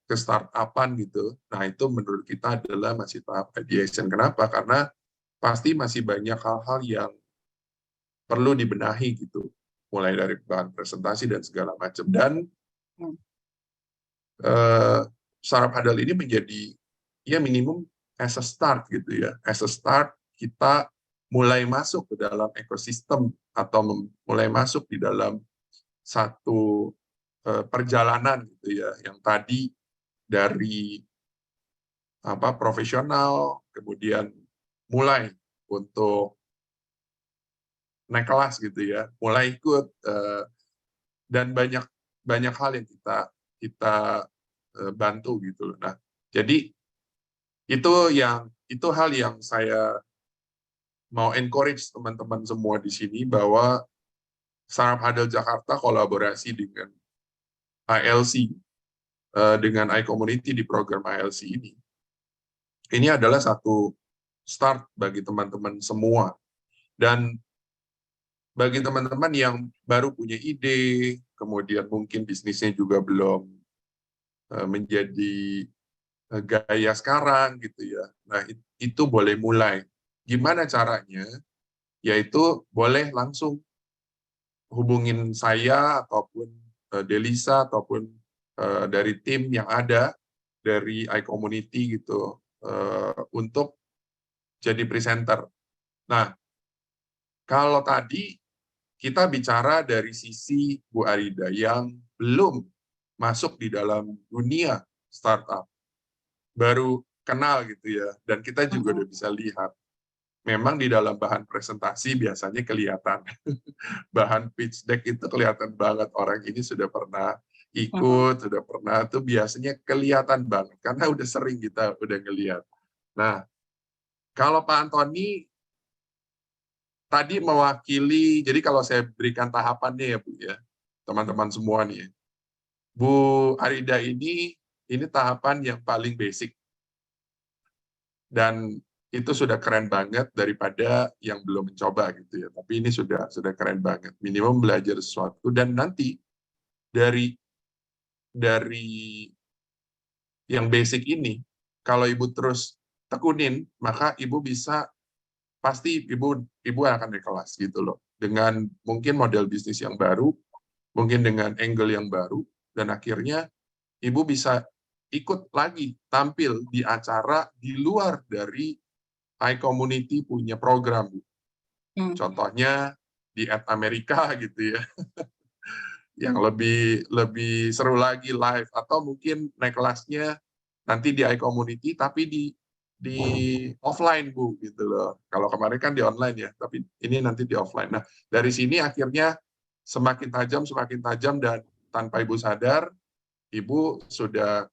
ke startup-an gitu. Nah, itu menurut kita adalah masih tahap ideation. Kenapa? Karena pasti masih banyak hal-hal yang perlu dibenahi gitu. Mulai dari bahan presentasi dan segala macam. Dan Saraf Hadel ini menjadi ya minimum as a start gitu ya. As a start kita mulai masuk ke dalam ekosistem atau mulai masuk di dalam satu perjalanan gitu ya, yang tadi dari profesional, kemudian mulai untuk naik kelas gitu ya, mulai ikut dan banyak hal yang kita bantu gitu. Nah, jadi itu hal yang saya mau encourage teman-teman semua di sini, bahwa Saraf Hadel Jakarta kolaborasi dengan ILC, dengan iCommunity di program ILC ini. Ini adalah satu start bagi teman-teman semua. Dan bagi teman-teman yang baru punya ide, kemudian mungkin bisnisnya juga belum menjadi gaya sekarang gitu ya. Nah, itu boleh mulai. Gimana caranya? Yaitu boleh langsung hubungin saya ataupun Delisa ataupun dari tim yang ada dari iCommunity gitu, untuk jadi presenter. Nah, kalau tadi kita bicara dari sisi Bu Arida yang belum masuk di dalam dunia startup, baru kenal gitu ya, dan kita juga udah bisa lihat. Memang di dalam bahan presentasi biasanya kelihatan. Bahan pitch deck itu kelihatan banget orang ini sudah pernah ikut, sudah pernah, itu biasanya kelihatan banget karena udah sering kita udah ngelihat. Nah, kalau Pak Antoni tadi mewakili, jadi kalau saya berikan tahapannya ya Bu ya, teman-teman semua nih. Bu Arida ini tahapan yang paling basic. Dan itu sudah keren banget daripada yang belum mencoba gitu ya. Tapi ini sudah keren banget. Minimum belajar sesuatu dan nanti dari yang basic ini, kalau Ibu terus tekunin, maka Ibu bisa pasti Ibu akan naik kelas gitu loh. Dengan mungkin model bisnis yang baru, mungkin dengan angle yang baru, dan akhirnya Ibu bisa ikut lagi tampil di acara di luar dari iCommunity punya program. Contohnya di Amerika gitu ya. Yang lebih seru lagi live, atau mungkin naik kelasnya nanti di iCommunity tapi di offline Bu gitu loh. Kalau kemarin kan di online ya, tapi ini nanti di offline. Nah, dari sini akhirnya semakin tajam dan tanpa Ibu sadar Ibu sudah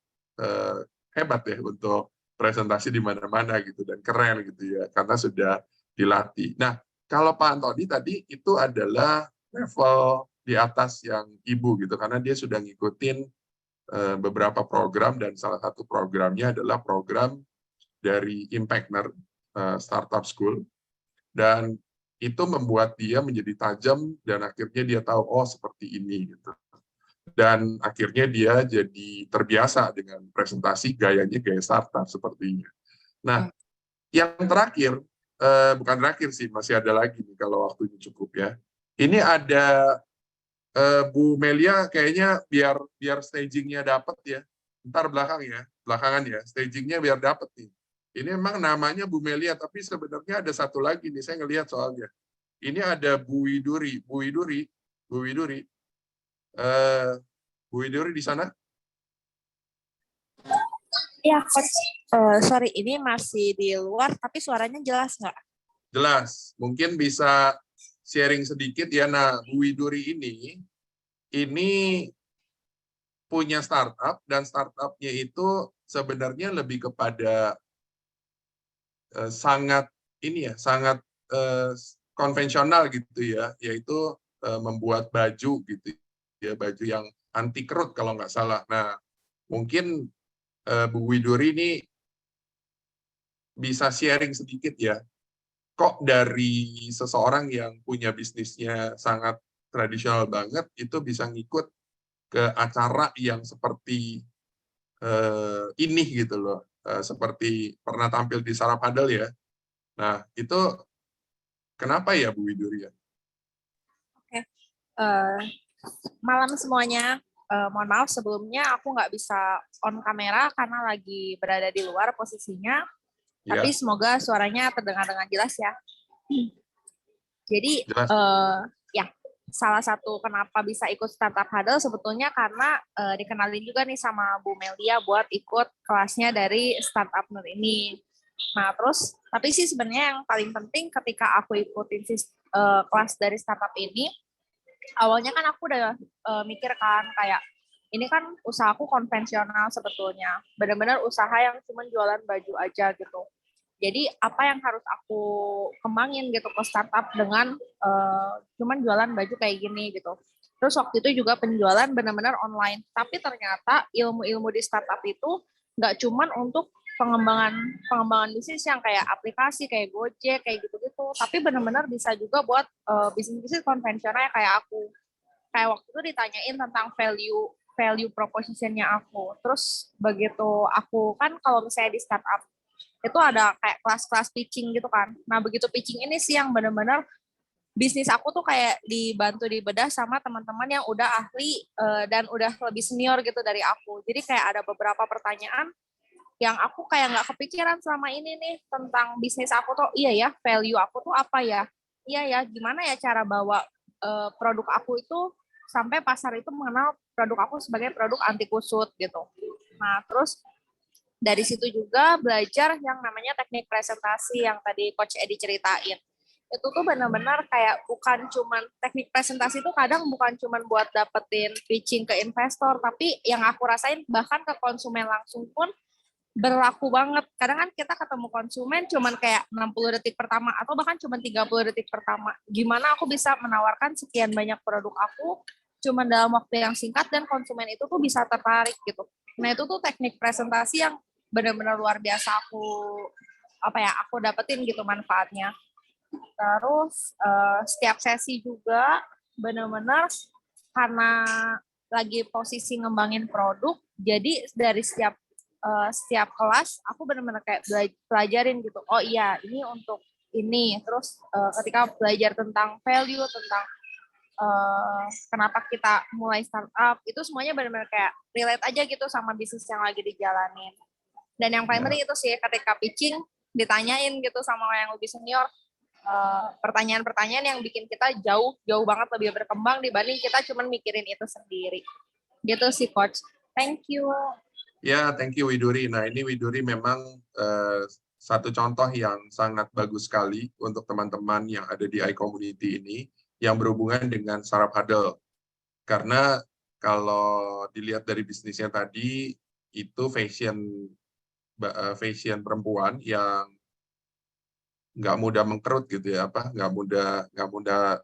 hebat ya untuk presentasi di mana-mana gitu dan keren gitu ya karena sudah dilatih. Nah, kalau Pak Antoni tadi itu adalah level di atas yang Ibu gitu karena dia sudah ngikutin beberapa program dan salah satu programnya adalah program dari Impactner Startup School dan itu membuat dia menjadi tajam dan akhirnya dia tahu oh seperti ini gitu. Dan akhirnya dia jadi terbiasa dengan presentasi gayanya gaya startup sepertinya. Nah, yang terakhir, bukan terakhir sih, masih ada lagi nih kalau waktunya cukup ya. Ini ada Bu Melia kayaknya biar stagingnya dapat ya. Ntar belakangan ya, stagingnya biar dapat nih. Ini memang namanya Bu Melia, tapi sebenarnya ada satu lagi nih, saya ngelihat soalnya. Ini ada Bu Widuri. Bu Widuri, Bu Widuri di sana?
Ya, Coach. Sorry, ini masih di luar, tapi suaranya jelas nggak?
Jelas. Mungkin bisa sharing sedikit ya. Nah, Bu Widuri ini punya startup, dan startupnya itu sebenarnya lebih kepada sangat konvensional gitu ya, yaitu membuat baju gitu ya, baju yang anti kerut kalau nggak salah. Nah, mungkin Bu Widuri ini bisa sharing sedikit ya, kok dari seseorang yang punya bisnisnya sangat tradisional banget, itu bisa ngikut ke acara yang seperti ini gitu loh, seperti pernah tampil di Startup Huddle ya. Nah, itu kenapa ya Bu Widuri ya?
Oke. Malam semuanya. Mohon maaf sebelumnya aku nggak bisa on kamera karena lagi berada di luar posisinya.
Ya.
Tapi semoga suaranya terdengar dengan jelas ya. Jadi
Jelas.
ya salah satu kenapa bisa ikut Startup Huddle sebetulnya karena dikenalin juga nih sama Bu Melia buat ikut kelasnya dari Startup Nerd ini. Nah terus tapi sih sebenarnya yang paling penting ketika aku ikutin kelas dari startup ini, awalnya kan aku udah mikir kan kayak ini kan usahaku konvensional sebetulnya, benar-benar usaha yang cuma jualan baju aja gitu. Jadi apa yang harus aku kembangin gitu ke startup dengan cuman jualan baju kayak gini gitu. Terus waktu itu juga penjualan benar-benar online. Tapi ternyata ilmu-ilmu di startup itu nggak cuman untuk pengembangan bisnis yang kayak aplikasi, kayak Gojek, kayak gitu-gitu. Tapi benar-benar bisa juga buat bisnis-bisnis konvensional kayak aku. Kayak waktu itu ditanyain tentang value proposition-nya aku. Terus begitu aku kan kalau misalnya di startup itu ada kayak kelas-kelas pitching gitu kan. Nah begitu pitching ini sih yang benar-benar bisnis aku tuh kayak dibantu dibedah sama teman-teman yang udah ahli dan udah lebih senior gitu dari aku. Jadi kayak ada beberapa pertanyaan yang aku kayak nggak kepikiran selama ini nih tentang bisnis aku tuh, iya ya, value aku tuh apa ya? Iya ya, gimana ya cara bawa produk aku itu sampai pasar itu mengenal produk aku sebagai produk anti kusut gitu. Nah, terus dari situ juga belajar yang namanya teknik presentasi yang tadi Coach Edi ceritain. Itu tuh benar-benar kayak bukan cuman teknik presentasi itu kadang bukan cuman buat dapetin pitching ke investor, tapi yang aku rasain bahkan ke konsumen langsung pun berlaku banget. Kadang kan kita ketemu konsumen cuman kayak 60 detik pertama atau bahkan cuman 30 detik pertama. Gimana aku bisa menawarkan sekian banyak produk aku cuman dalam waktu yang singkat dan konsumen itu tuh bisa tertarik gitu. Nah, itu tuh teknik presentasi yang benar-benar luar biasa aku dapetin gitu manfaatnya. Terus setiap sesi juga benar-benar karena lagi posisi ngembangin produk, jadi dari setiap kelas aku benar-benar kayak pelajarin gitu. Oh iya, ini untuk ini. Terus ketika belajar tentang value, tentang kenapa kita mulai startup, itu semuanya benar-benar kayak relate aja gitu sama bisnis yang lagi dijalanin. Dan yang primary itu sih ketika pitching ditanyain gitu sama yang lebih senior, pertanyaan-pertanyaan yang bikin kita jauh banget lebih berkembang dibanding kita cuma mikirin itu sendiri. Gitu sih Coach. Thank you.
Ya, thank you Widuri. Nah, ini Widuri memang satu contoh yang sangat bagus sekali untuk teman-teman yang ada di iCommunity ini yang berhubungan dengan startup huddle. Karena kalau dilihat dari bisnisnya tadi, itu fashion perempuan yang nggak mudah mengkerut gitu ya, nggak mudah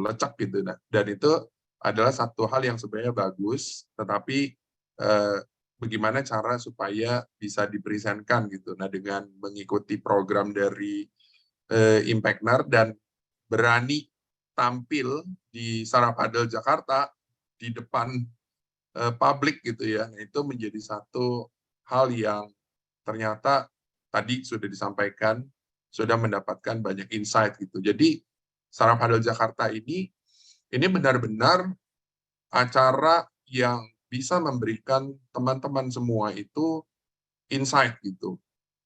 lecek gitu. Nah, dan itu adalah satu hal yang sebenarnya bagus, tetapi bagaimana cara supaya bisa dipresentkan gitu. Nah, dengan mengikuti program dari Impactner dan berani tampil di Startup Huddle Jakarta di depan publik gitu ya. Nah, itu menjadi satu hal yang ternyata tadi sudah disampaikan, sudah mendapatkan banyak insight gitu. Jadi Startup Huddle Jakarta ini benar-benar acara yang bisa memberikan teman-teman semua itu insight gitu.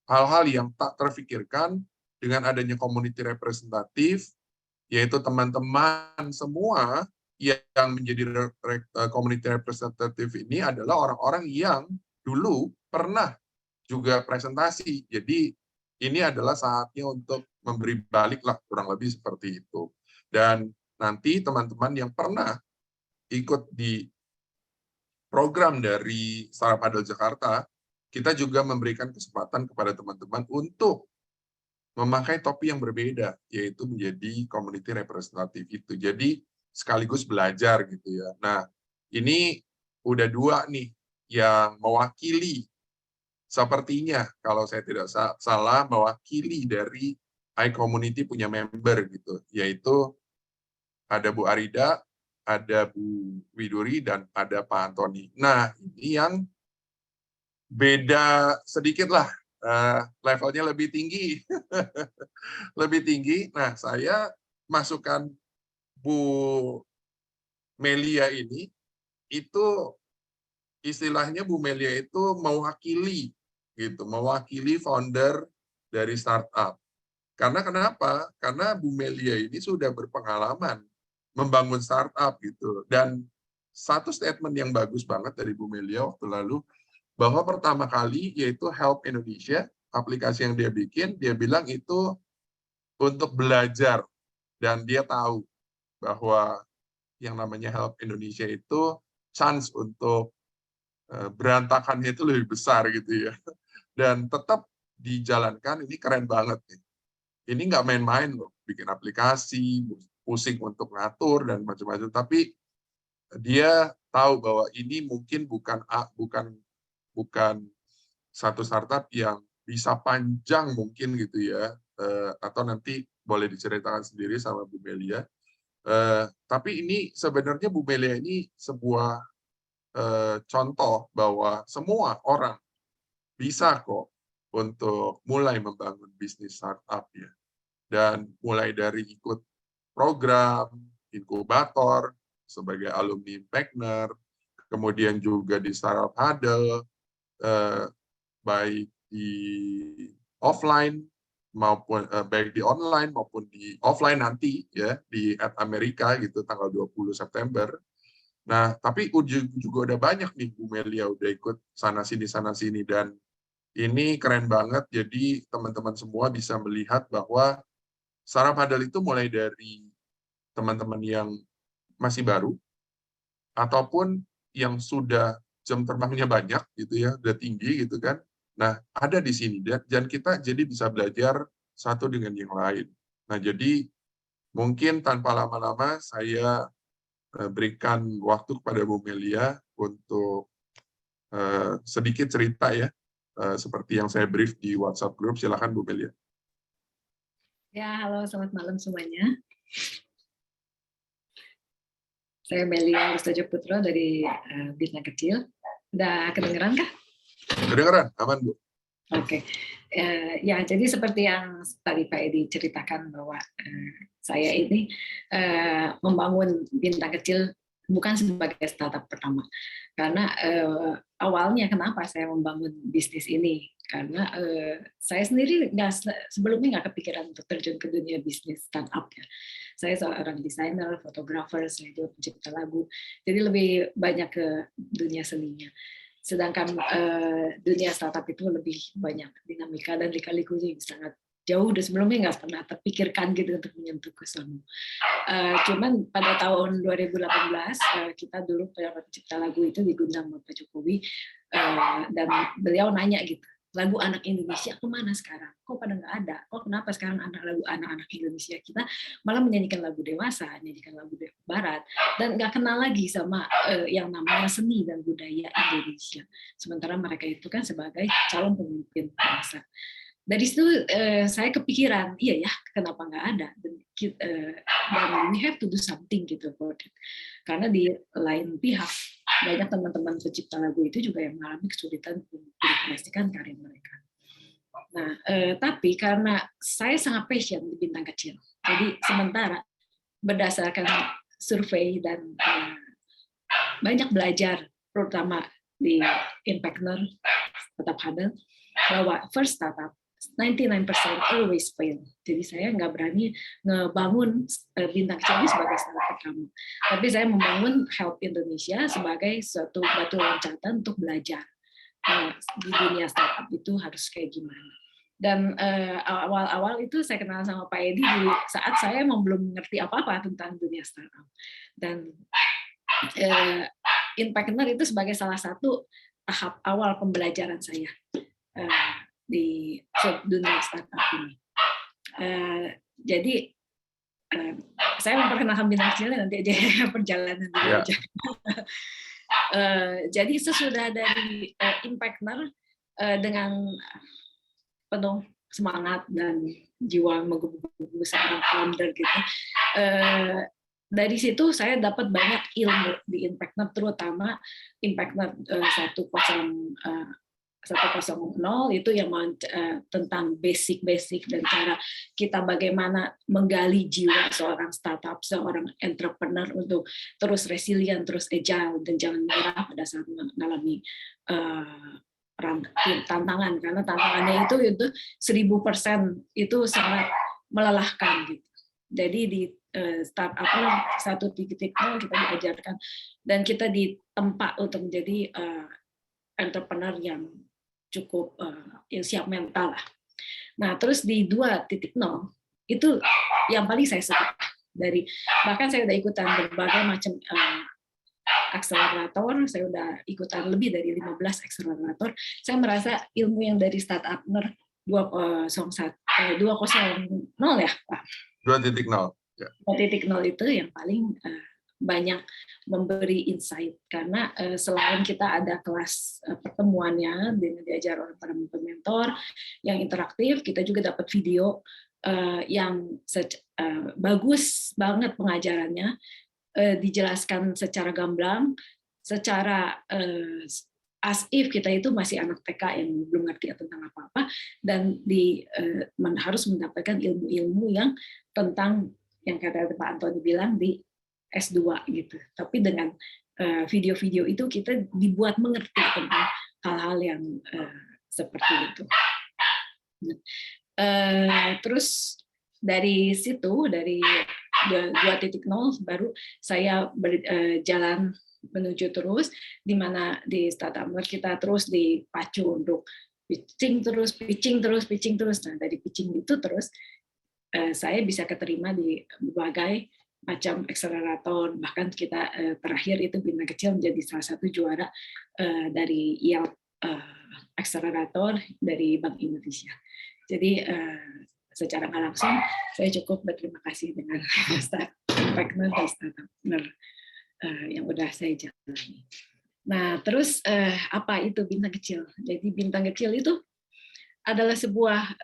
Hal-hal yang tak terfikirkan dengan adanya community representatif, yaitu teman-teman semua yang menjadi community representative ini adalah orang-orang yang dulu pernah juga presentasi. Jadi ini adalah saatnya untuk memberi balik lah, kurang lebih seperti itu. Dan nanti teman-teman yang pernah ikut di program dari Startup Huddle Jakarta, kita juga memberikan kesempatan kepada teman-teman untuk memakai topi yang berbeda, yaitu menjadi community representative itu. Jadi sekaligus belajar gitu ya. Nah, ini udah dua nih yang mewakili, sepertinya kalau saya tidak salah, mewakili dari iCommunity punya member gitu, yaitu ada Bu Arida, ada Bu Widuri, dan ada Pak Antoni. Nah, ini yang beda sedikit lah, levelnya lebih tinggi. Lebih tinggi. Nah, saya masukkan Bu Melia ini, itu istilahnya Bu Melia itu mewakili, gitu, mewakili founder dari startup. Karena kenapa? Karena Bu Melia ini sudah berpengalaman membangun startup gitu. Dan satu statement yang bagus banget dari Bu Melia waktu lalu, bahwa pertama kali yaitu Help Indonesia, aplikasi yang dia bikin, dia bilang itu untuk belajar. Dan dia tahu bahwa yang namanya Help Indonesia itu chance untuk berantakannya itu lebih besar gitu ya. Dan tetap dijalankan, ini keren banget nih. Ini nggak main-main loh, bikin aplikasi, pusing untuk ngatur dan macam-macam. Tapi dia tahu bahwa ini mungkin bukan satu startup yang bisa panjang mungkin gitu ya, atau nanti boleh diceritakan sendiri sama Bu Melia. Tapi ini sebenarnya Bu Melia ini sebuah contoh bahwa semua orang bisa kok untuk mulai membangun bisnis startup ya. Dan mulai dari ikut program, inkubator, sebagai alumni Impactner, kemudian juga di Startup Huddle, baik di offline maupun baik di online maupun di offline nanti ya di Amerika gitu tanggal 20 September. Nah, tapi juga udah banyak nih Bu Melia udah ikut sana sini dan ini keren banget. Jadi teman-teman semua bisa melihat bahwa startup huddle itu mulai dari teman-teman yang masih baru ataupun yang sudah jam terbangnya banyak gitu ya, udah tinggi gitu kan. Nah, ada di sini dan kita jadi bisa belajar satu dengan yang lain. Nah, jadi mungkin tanpa lama-lama saya berikan waktu kepada Bu Melia untuk sedikit cerita ya, seperti yang saya brief di WhatsApp group. Silakan Bu Melia.
Ya, halo, selamat malam semuanya. Saya Melia Rustojo Putro dari Bintang Kecil. Udah kedengeran kah?
Kedengeran, aman Bu.
Oke. Ya, jadi seperti yang tadi Pak Edi ceritakan bahwa saya ini membangun Bintang Kecil bukan sebagai startup pertama. Karena awalnya kenapa saya membangun bisnis ini? Karena saya sendiri sebelumnya nggak kepikiran untuk terjun ke dunia bisnis startup ya. Saya seorang desainer, fotografer, saya juga pencipta lagu. Jadi lebih banyak ke dunia seninya. Sedangkan dunia startup itu lebih banyak dinamika dan lika-likunya yang sangat jauh dan sebelumnya nggak pernah terpikirkan gitu untuk menyentuh ke sana. Cuman pada tahun 2018 kita dulu pencipta lagu itu digundang Bapak Jokowi dan beliau nanya gitu, lagu anak Indonesia kemana sekarang? Kok pada nggak ada? Kok kenapa sekarang anak-anak Indonesia kita malah menyanyikan lagu dewasa, menyanyikan lagu barat, dan nggak kenal lagi sama yang namanya seni dan budaya Indonesia. Sementara mereka itu kan sebagai calon pemimpin bangsa. Dari situ saya kepikiran, iya ya, kenapa nggak ada? Dan we have to do something gitu about it. Karena di lain pihak banyak teman-teman pencipta lagu itu juga yang mengalami kesulitan untuk mengekspresikan karya mereka. Nah, tapi karena saya sangat passion di Bintang Kecil, jadi sementara berdasarkan survei dan banyak belajar, terutama di Impactner, Startup Huddle, bahwa first startup 99% always fail. Jadi saya nggak berani ngebangun Bintang Kecil ini sebagai startup pertama. Tapi saya membangun Help Indonesia sebagai suatu batu loncatan untuk belajar di dunia startup itu harus kayak gimana. Dan awal-awal itu saya kenal sama Pak Edi di saat saya belum mengerti apa-apa tentang dunia startup. Dan Impactner itu sebagai salah satu tahap awal pembelajaran saya di dunia startup ini. Jadi saya memperkenalkan Bintang Kecil nanti aja perjalanan dulu aja. Jadi sesudah dari Impactner dengan penuh semangat dan jiwa menggebu-gebu seorang founder gitu. Dari situ saya dapat banyak ilmu di Impactner, terutama Impactner 1.0 itu yang tentang basic dan cara kita bagaimana menggali jiwa seorang startup, seorang entrepreneur untuk terus resilient, terus agile, dan jangan menyerah pada saat mengalami tantangan, karena tantangannya itu 1000% itu sangat melelahkan gitu. Jadi di startup 1.0 kita diajarkan dan kita ditempa untuk menjadi entrepreneur yang cukup yang siap mental lah. Nah, terus di 2.0 itu yang paling saya suka bahkan saya udah ikutan berbagai macam akselerator, saya udah ikutan lebih dari 15 akselerator. Saya merasa ilmu yang dari startupner 2.0 ya, Pak.
2.0.
Ya. 2.0 itu yang paling banyak memberi insight, karena selain kita ada kelas pertemuannya dengan diajar oleh para mentor yang interaktif, kita juga dapat video yang bagus banget pengajarannya, dijelaskan secara gamblang, secara as if kita itu masih anak TK yang belum ngerti tentang apa-apa, dan harus mendapatkan ilmu-ilmu yang tentang yang kata Pak Antoni bilang di S2 gitu. Tapi dengan video-video itu kita dibuat mengerti tentang hal-hal yang seperti itu. Terus dari situ, dari 2.0 baru saya berjalan menuju terus, di mana di Startup kita terus dipacu untuk pitching terus. Nah, dari pitching itu terus saya bisa keterima di berbagai macam akselerator, bahkan kita terakhir itu Bintang Kecil menjadi salah satu juara dari YELP akselerator dari Bank Indonesia. Jadi secara nggak langsung saya cukup berterima kasih dengan Impactner dan Startupner yang udah saya jalani. Nah, terus apa itu Bintang Kecil? Jadi Bintang Kecil itu adalah sebuah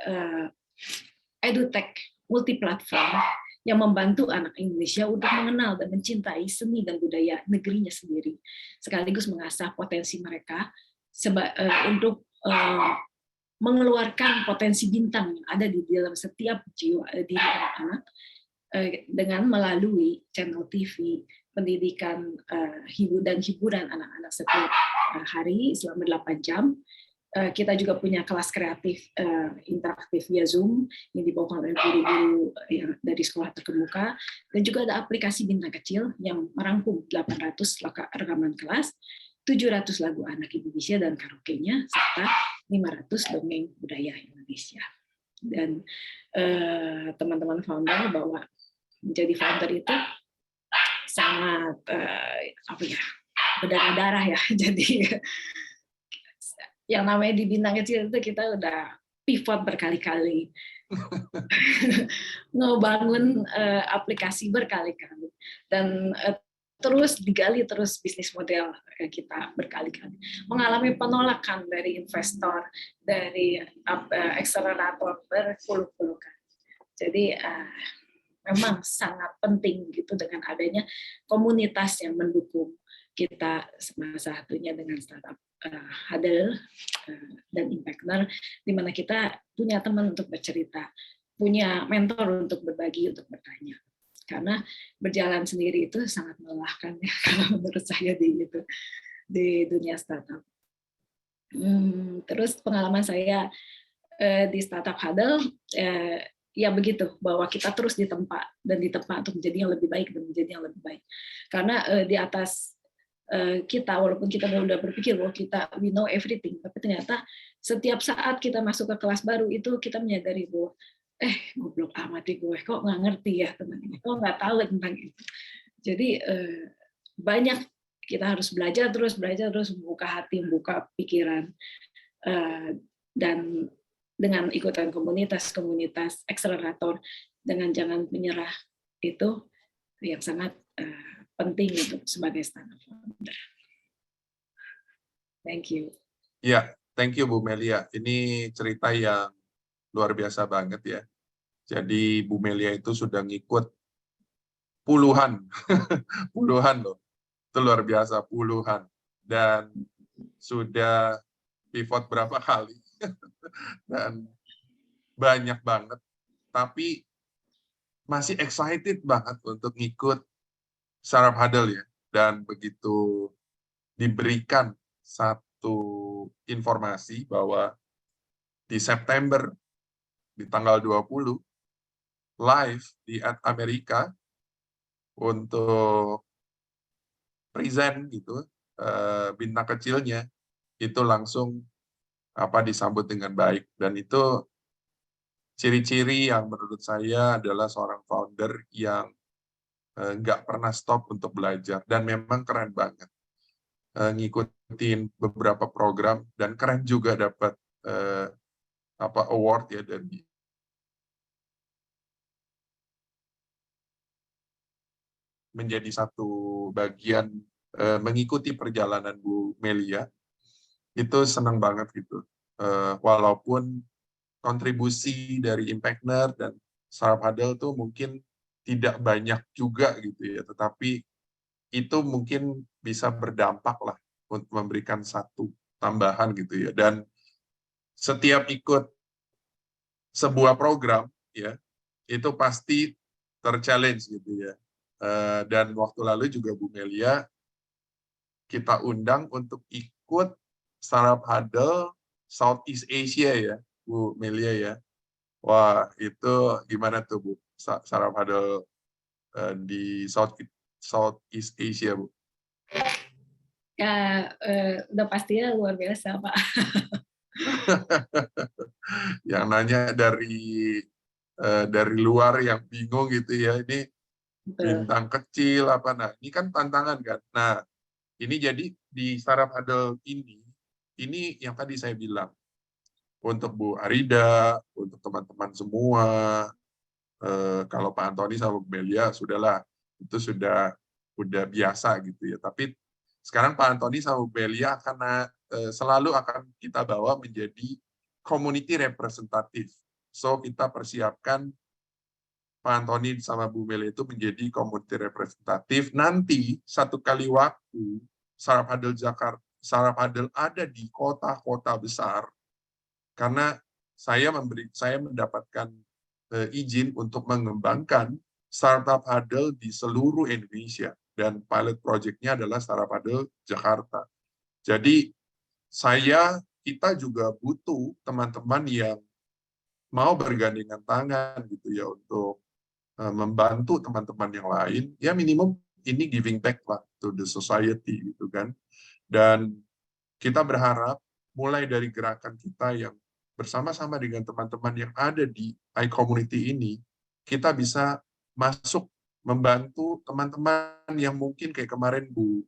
edutech multiplatform yang membantu anak Indonesia untuk mengenal dan mencintai seni dan budaya negerinya sendiri, sekaligus mengasah potensi mereka untuk mengeluarkan potensi bintang yang ada di dalam setiap jiwa diri anak-anak dengan melalui channel TV, pendidikan dan hiburan anak-anak setiap hari selama 8 jam. Kita juga punya kelas kreatif interaktif via Zoom yang dibawakan oleh guru-guru dari sekolah terkemuka, dan juga ada aplikasi Bintang Kecil yang merangkum 800 rekaman kelas, 700 lagu anak Indonesia dan karaoke-nya, serta 500 dongeng budaya Indonesia. Dan teman-teman founder bahwa menjadi founder itu sangat berdarah-darah ya. Jadi yang namanya di Bintang Kecil itu kita udah pivot berkali-kali, ngebangun aplikasi berkali-kali, dan terus digali terus bisnis model kita berkali-kali, mengalami penolakan dari investor, dari akselerator berpuluh-puluh kali. Jadi memang sangat penting gitu dengan adanya komunitas yang mendukung kita, salah satunya dengan Startup Huddle dan Impactner, di mana kita punya teman untuk bercerita, punya mentor untuk berbagi, untuk bertanya. Karena berjalan sendiri itu sangat melelahkan ya, kalau menurut saya di dunia startup. Terus pengalaman saya di Startup Huddle ya begitu, bahwa kita terus ditempa untuk menjadi yang lebih baik dan menjadi yang lebih baik. Karena di atas kita, walaupun kita udah berpikir bahwa we know everything, tapi ternyata setiap saat kita masuk ke kelas baru itu kita menyadari bahwa goblok amat gue, kok nggak ngerti ya teman ini, kok nggak tahu tentang itu. Jadi banyak kita harus belajar terus, membuka hati, membuka pikiran, dan dengan ikutan komunitas akselerator, dengan jangan menyerah, itu yang sangat penting untuk sebagai startup founder. Thank you.
Ya, thank you Bu Melia. Ini cerita yang luar biasa banget ya. Jadi Bu Melia itu sudah ngikut puluhan loh. Itu luar biasa, puluhan. Dan sudah pivot berapa kali. Dan banyak banget. Tapi masih excited banget untuk ngikut Startup Huddle ya. Dan begitu diberikan satu informasi bahwa di September, di tanggal 20, live di Amerika untuk present gitu, Bintang Kecilnya, itu langsung disambut dengan baik. Dan itu ciri-ciri yang menurut saya adalah seorang founder yang nggak pernah stop untuk belajar, dan memang keren banget ngikutin beberapa program, dan keren juga dapat award ya dari menjadi satu bagian mengikuti perjalanan Bu Melia. Itu senang banget gitu, walaupun kontribusi dari Impactner dan Startup Huddle tuh mungkin tidak banyak juga gitu ya, tetapi itu mungkin bisa berdampak lah untuk memberikan satu tambahan gitu ya. Dan setiap ikut sebuah program ya, itu pasti ter-challenge gitu ya. Dan waktu lalu juga Bu Melia kita undang untuk ikut Startup Huddle Southeast Asia ya, Bu Melia ya. Wah, itu gimana tuh Bu, Startup Huddle di Southeast Asia, Bu?
Ya, udah pastinya luar biasa, Pak.
Yang nanya dari luar yang bingung gitu ya, ini
Betul.
bintang kecil apa, nah ini kan tantangan kan. Nah, ini jadi di Startup Huddle ini yang tadi saya bilang, untuk Bu Arida, untuk teman-teman semua, kalau Pak Antoni sama Bu Melia sudahlah, itu sudah biasa gitu ya. Tapi sekarang Pak Antoni sama Bu Melia selalu akan kita bawa menjadi community representative. So kita persiapkan Pak Antoni sama Bu Melia itu menjadi community representative. Nanti satu kali waktu Startup Huddle Jakarta, Startup Huddle ada di kota-kota besar, karena saya mendapatkan izin untuk mengembangkan Startup Huddle di seluruh Indonesia, dan pilot project-nya adalah Startup Huddle Jakarta. Jadi kita juga butuh teman-teman yang mau bergandengan tangan gitu ya untuk membantu teman-teman yang lain. Ya minimum ini giving back lah to the society gitu kan. Dan kita berharap mulai dari gerakan kita yang bersama-sama dengan teman-teman yang ada di iCommunity ini, kita bisa masuk membantu teman-teman yang mungkin kayak kemarin Bu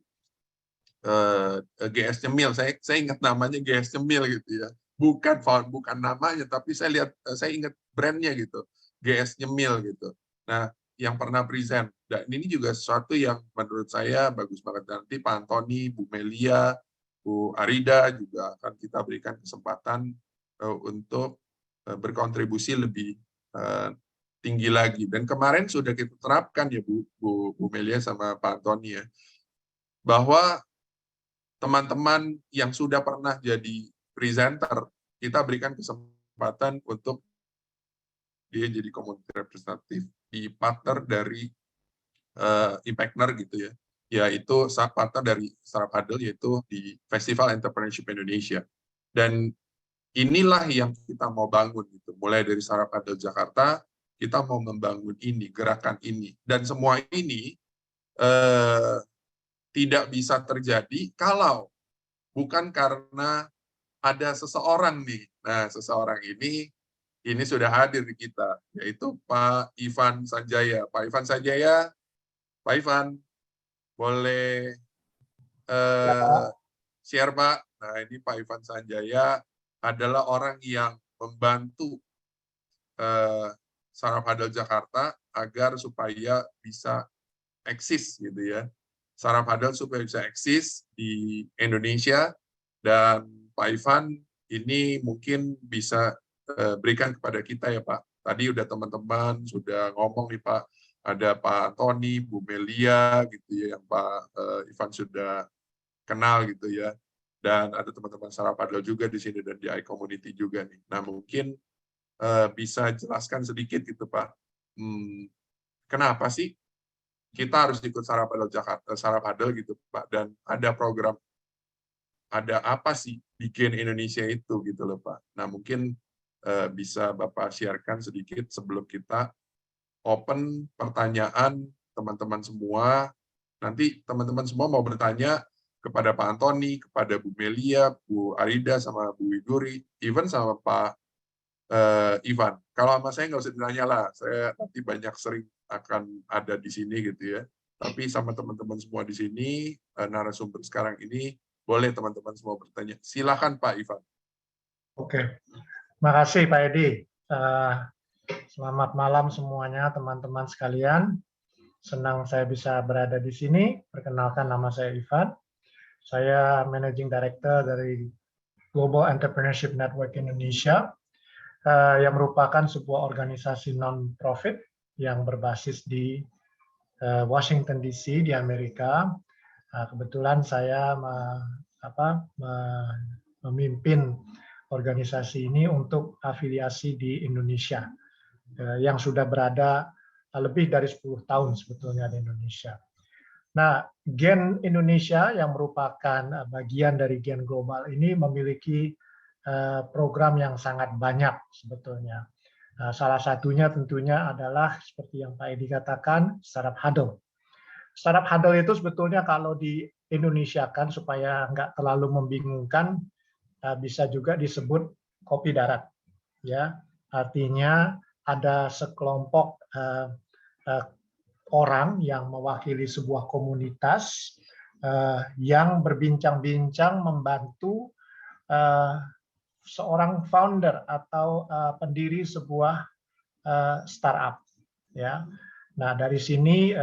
GS Cemil, saya ingat namanya GS Cemil gitu ya, bukan namanya, tapi saya ingat brandnya gitu, GS Cemil gitu. Nah, yang pernah present, dan ini juga sesuatu yang menurut saya bagus banget. Nanti Pak Antoni, Bu Melia, Bu Arida juga akan kita berikan kesempatan untuk berkontribusi lebih tinggi lagi. Dan kemarin sudah kita terapkan ya Bu Melia sama Pak Antoni ya, bahwa teman-teman yang sudah pernah jadi presenter, kita berikan kesempatan untuk dia jadi community representative di partner dari Impactner gitu ya, yaitu partner dari Startup Huddle, yaitu di Festival Entrepreneurship Indonesia. Dan inilah yang kita mau bangun gitu. Mulai dari Startup Huddle Jakarta, kita mau membangun ini, gerakan ini, dan semua ini tidak bisa terjadi kalau bukan karena ada seseorang nih. Nah, seseorang ini sudah hadir di kita, yaitu Pak Ivan Sanjaya. Pak Ivan Sanjaya, Pak Ivan, boleh share Pak. Nah, ini Pak Ivan Sanjaya adalah orang yang membantu Startup Huddle Jakarta agar supaya bisa eksis gitu ya. Startup Huddle supaya bisa eksis di Indonesia, dan Pak Ivan ini mungkin bisa berikan kepada kita ya Pak. Tadi udah teman-teman sudah ngomong nih Pak, ada Pak Antoni, Bu Melia gitu ya, yang Pak Ivan sudah kenal gitu ya, dan ada teman-teman Startup Huddle juga di sini dan di iCommunity juga nih. Nah mungkin bisa jelaskan sedikit gitu Pak, kenapa sih kita harus ikut Startup Huddle Jakarta, Startup Huddle gitu Pak, dan ada program, ada apa sih bikin Indonesia itu gitu loh Pak. Nah mungkin bisa Bapak sharekan sedikit sebelum kita open pertanyaan teman-teman semua. Nanti teman-teman semua mau bertanya kepada Pak Antoni, kepada Bu Melia, Bu Arida, sama Bu Widuri, even sama Pak Ivan. Kalau sama saya nggak usah ditanya lah, saya nanti banyak sering akan ada di sini gitu ya. Tapi sama teman-teman semua di sini, narasumber sekarang ini, boleh teman-teman semua bertanya. Silakan Pak Ivan.
Oke, makasih Pak Edi. Selamat malam semuanya teman-teman sekalian. Senang saya bisa berada di sini. Perkenalkan, nama saya Ivan. Saya Managing Director dari Global Entrepreneurship Network Indonesia, yang merupakan sebuah organisasi non-profit yang berbasis di Washington DC di Amerika. Kebetulan saya memimpin organisasi ini untuk afiliasi di Indonesia, yang sudah berada lebih dari 10 tahun sebetulnya di Indonesia. Nah, Gen Indonesia yang merupakan bagian dari Gen Global ini memiliki program yang sangat banyak sebetulnya. Salah satunya tentunya adalah seperti yang Pak Edi katakan, Startup Huddle. Startup Huddle itu sebetulnya kalau di Indonesia kan supaya nggak terlalu membingungkan, bisa juga disebut kopi darat. Ya, artinya ada sekelompok orang yang mewakili sebuah komunitas yang berbincang-bincang membantu seorang founder atau pendiri sebuah startup. Ya, nah dari sini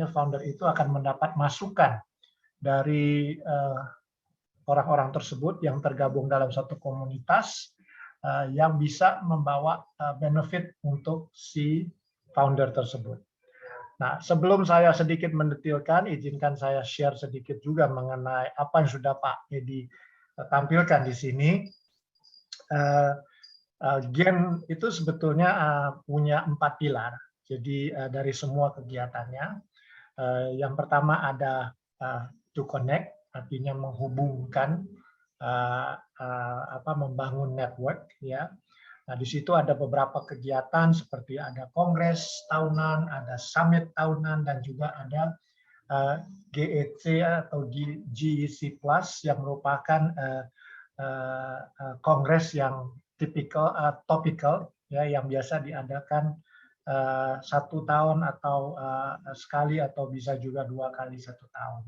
founder itu akan mendapat masukan dari orang-orang tersebut yang tergabung dalam satu komunitas yang bisa membawa benefit untuk si founder tersebut. Nah, sebelum saya sedikit mendetilkan, izinkan saya share sedikit juga mengenai apa yang sudah Pak Edi tampilkan di sini. Gen itu sebetulnya punya 4 pilar. Jadi dari semua kegiatannya, yang pertama ada to connect, artinya menghubungkan, membangun network, ya. Nah, di situ ada beberapa kegiatan seperti ada kongres tahunan, ada summit tahunan, dan juga ada GEC atau GEC Plus yang merupakan kongres yang topical, ya, yang biasa diadakan 1 tahun atau sekali atau bisa juga 2 kali 1 tahun.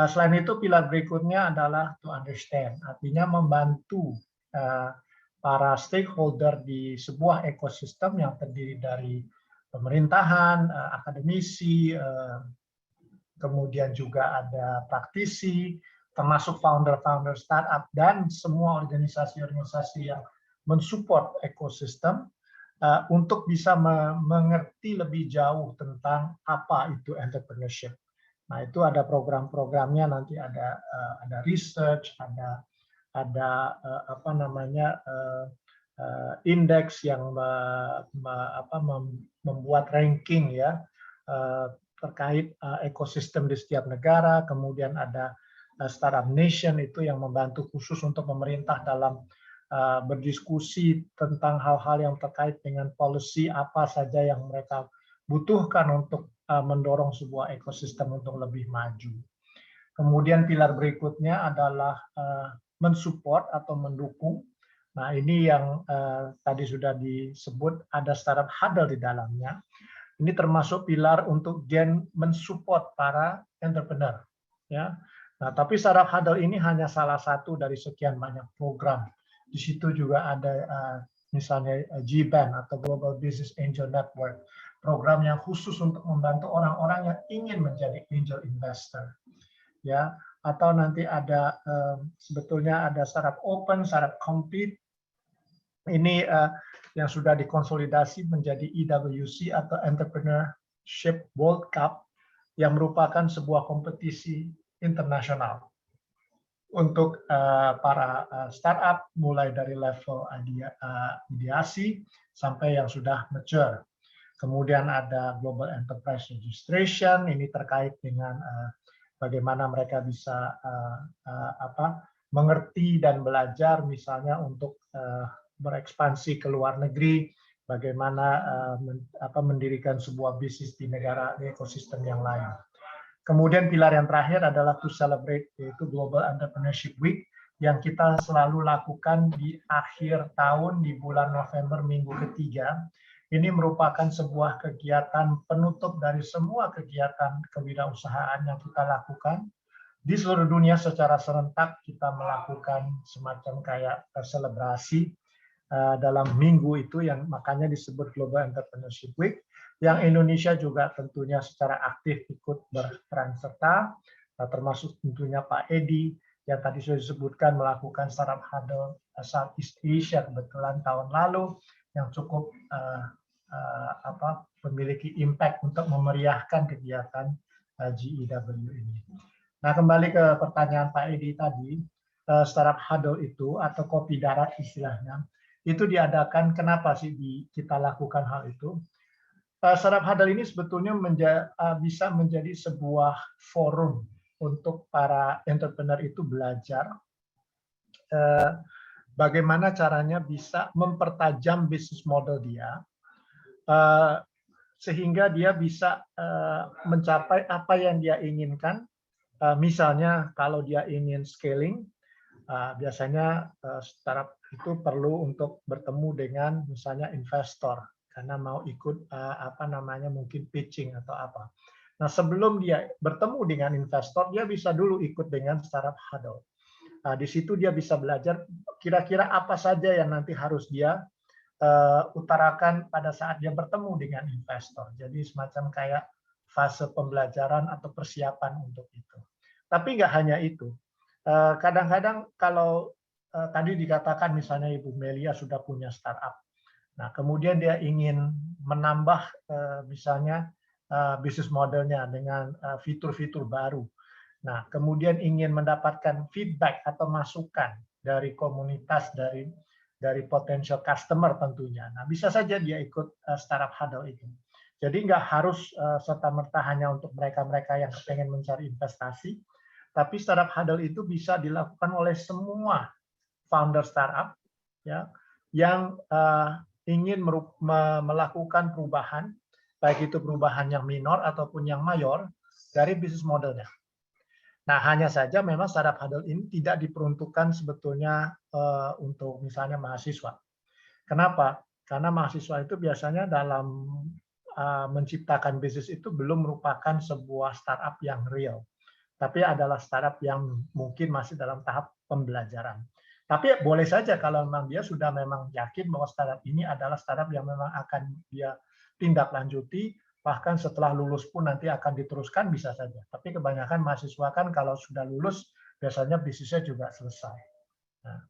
Selain itu, pilar berikutnya adalah to understand, artinya membantu para stakeholder di sebuah ekosistem yang terdiri dari pemerintahan, akademisi, kemudian juga ada praktisi, termasuk founder-founder startup dan semua organisasi-organisasi yang mensupport ekosistem untuk bisa mengerti lebih jauh tentang apa itu entrepreneurship. Nah, itu ada program-programnya, nanti ada research, ada indeks yang membuat ranking, ya, terkait ekosistem di setiap negara. Kemudian ada Startup Nation itu yang membantu khusus untuk pemerintah dalam berdiskusi tentang hal-hal yang terkait dengan policy apa saja yang mereka butuhkan untuk mendorong sebuah ekosistem untuk lebih maju. Kemudian pilar berikutnya adalah mensupport atau mendukung. Nah, ini yang tadi sudah disebut, ada Startup Huddle di dalamnya. Ini termasuk pilar untuk Gen mensupport para entrepreneur. Ya. Nah, tapi Startup Huddle ini hanya salah satu dari sekian banyak program. Di situ juga ada misalnya GBAN atau Global Business Angel Network, program yang khusus untuk membantu orang-orang yang ingin menjadi angel investor. Ya, atau nanti ada sebetulnya ada Startup Open, Startup Compete. Ini yang sudah dikonsolidasi menjadi EWC atau Entrepreneurship World Cup yang merupakan sebuah kompetisi internasional untuk para startup mulai dari level ideasi sampai yang sudah mature. Kemudian ada Global Enterprise Registration, ini terkait dengan bagaimana mereka bisa mengerti dan belajar misalnya untuk berekspansi ke luar negeri, bagaimana mendirikan sebuah bisnis di negara, di ekosistem yang lain. Kemudian pilar yang terakhir adalah to celebrate, yaitu Global Entrepreneurship Week, yang kita selalu lakukan di akhir tahun di bulan November minggu ketiga. Ini merupakan sebuah kegiatan penutup dari semua kegiatan kewirausahaan yang kita lakukan. Di seluruh dunia secara serentak kita melakukan semacam kayak selebrasi dalam minggu itu, yang makanya disebut Global Entrepreneurship Week, yang Indonesia juga tentunya secara aktif ikut berperan serta, termasuk tentunya Pak Edi yang tadi sudah disebutkan melakukan Startup Huddle Southeast Asia kebetulan tahun lalu, yang cukup memiliki impact untuk memeriahkan kegiatan GEW ini. Nah, kembali ke pertanyaan Pak Edi tadi, Startup Huddle itu atau kopi darat istilahnya, itu diadakan, kenapa sih kita lakukan hal itu? Startup Huddle ini sebetulnya bisa menjadi sebuah forum untuk para entrepreneur itu belajar bagaimana caranya bisa mempertajam bisnis model dia, sehingga dia bisa mencapai apa yang dia inginkan. Misalnya kalau dia ingin scaling, biasanya startup itu perlu untuk bertemu dengan misalnya investor karena mau ikut mungkin pitching atau apa. Nah, sebelum dia bertemu dengan investor, dia bisa dulu ikut dengan startup huddle. Di situ dia bisa belajar kira-kira apa saja yang nanti harus dia utarakan pada saat dia bertemu dengan investor. Jadi semacam kayak fase pembelajaran atau persiapan untuk itu. Tapi nggak hanya itu. Kadang-kadang kalau tadi dikatakan misalnya Ibu Melia sudah punya startup. Nah, kemudian dia ingin menambah misalnya bisnis modelnya dengan fitur-fitur baru. Nah, kemudian ingin mendapatkan feedback atau masukan dari komunitas, dari potential customer tentunya. Nah, bisa saja dia ikut startup huddle itu. Jadi nggak harus serta-merta hanya untuk mereka-mereka yang pengen mencari investasi, tapi startup huddle itu bisa dilakukan oleh semua founder startup ya, yang ingin melakukan perubahan, baik itu perubahan yang minor ataupun yang mayor dari bisnis modelnya. Nah, hanya saja memang startup huddle ini tidak diperuntukkan sebetulnya untuk misalnya mahasiswa. Kenapa? Karena mahasiswa itu biasanya dalam menciptakan bisnis itu belum merupakan sebuah startup yang real, tapi adalah startup yang mungkin masih dalam tahap pembelajaran. Tapi boleh saja kalau memang dia sudah memang yakin bahwa startup ini adalah startup yang memang akan dia tindak lanjuti, bahkan setelah lulus pun nanti akan diteruskan, bisa saja. Tapi kebanyakan mahasiswa kan kalau sudah lulus, biasanya bisnisnya juga selesai. Nah,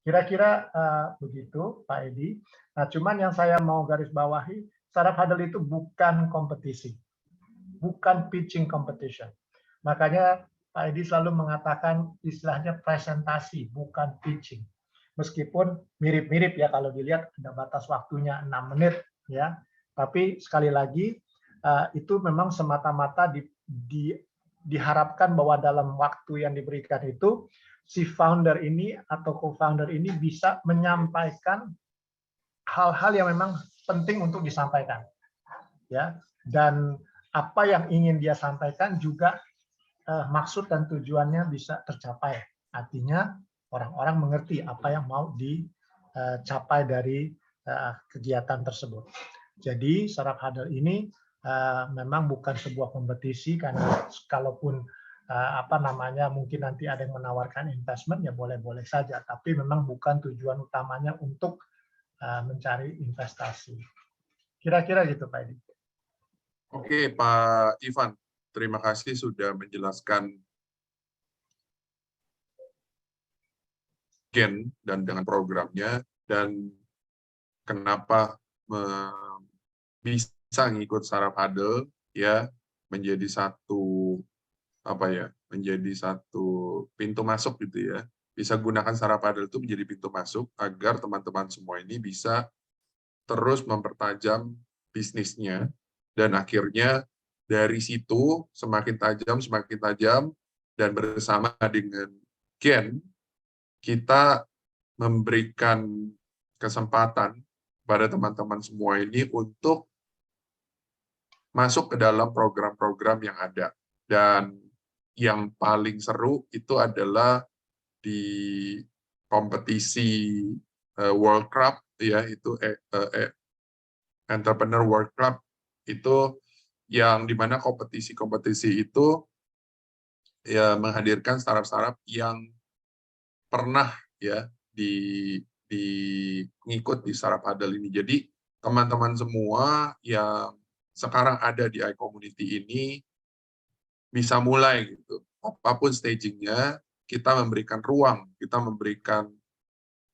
kira-kira begitu, Pak Edi. Nah, cuman yang saya mau garis bawahi, startup huddle itu bukan kompetisi, bukan pitching competition. Makanya Pak Edi selalu mengatakan istilahnya presentasi, bukan pitching. Meskipun mirip-mirip ya, kalau dilihat ada batas waktunya 6 menit, ya. Tapi sekali lagi, itu memang semata-mata diharapkan bahwa dalam waktu yang diberikan itu si founder ini atau co-founder ini bisa menyampaikan hal-hal yang memang penting untuk disampaikan, ya. Dan apa yang ingin dia sampaikan juga maksud dan tujuannya bisa tercapai. Artinya orang-orang mengerti apa yang mau dicapai dari kegiatan tersebut. Jadi startup huddle ini memang bukan sebuah kompetisi, karena kalaupun mungkin nanti ada yang menawarkan investment, ya boleh-boleh saja, tapi memang bukan tujuan utamanya untuk mencari investasi. Kira-kira gitu, Pak Edi.
Oke, Pak Ivan, terima kasih sudah menjelaskan Gen dan dengan programnya, dan kenapa bisa ngikut startup huddle ya, menjadi satu pintu masuk gitu ya. Bisa gunakan startup huddle itu menjadi pintu masuk agar teman-teman semua ini bisa terus mempertajam bisnisnya, dan akhirnya dari situ semakin tajam, dan bersama dengan Gen kita memberikan kesempatan pada teman-teman semua ini untuk masuk ke dalam program-program yang ada. Dan yang paling seru itu adalah di kompetisi World Cup ya, itu Entrepreneur World Cup, itu yang dimana kompetisi itu ya menghadirkan startup-startup yang pernah ya ngikut di startup huddle ini. Jadi teman-teman semua yang sekarang ada di iCommunity ini bisa mulai gitu. Apapun stagingnya, kita memberikan ruang, kita memberikan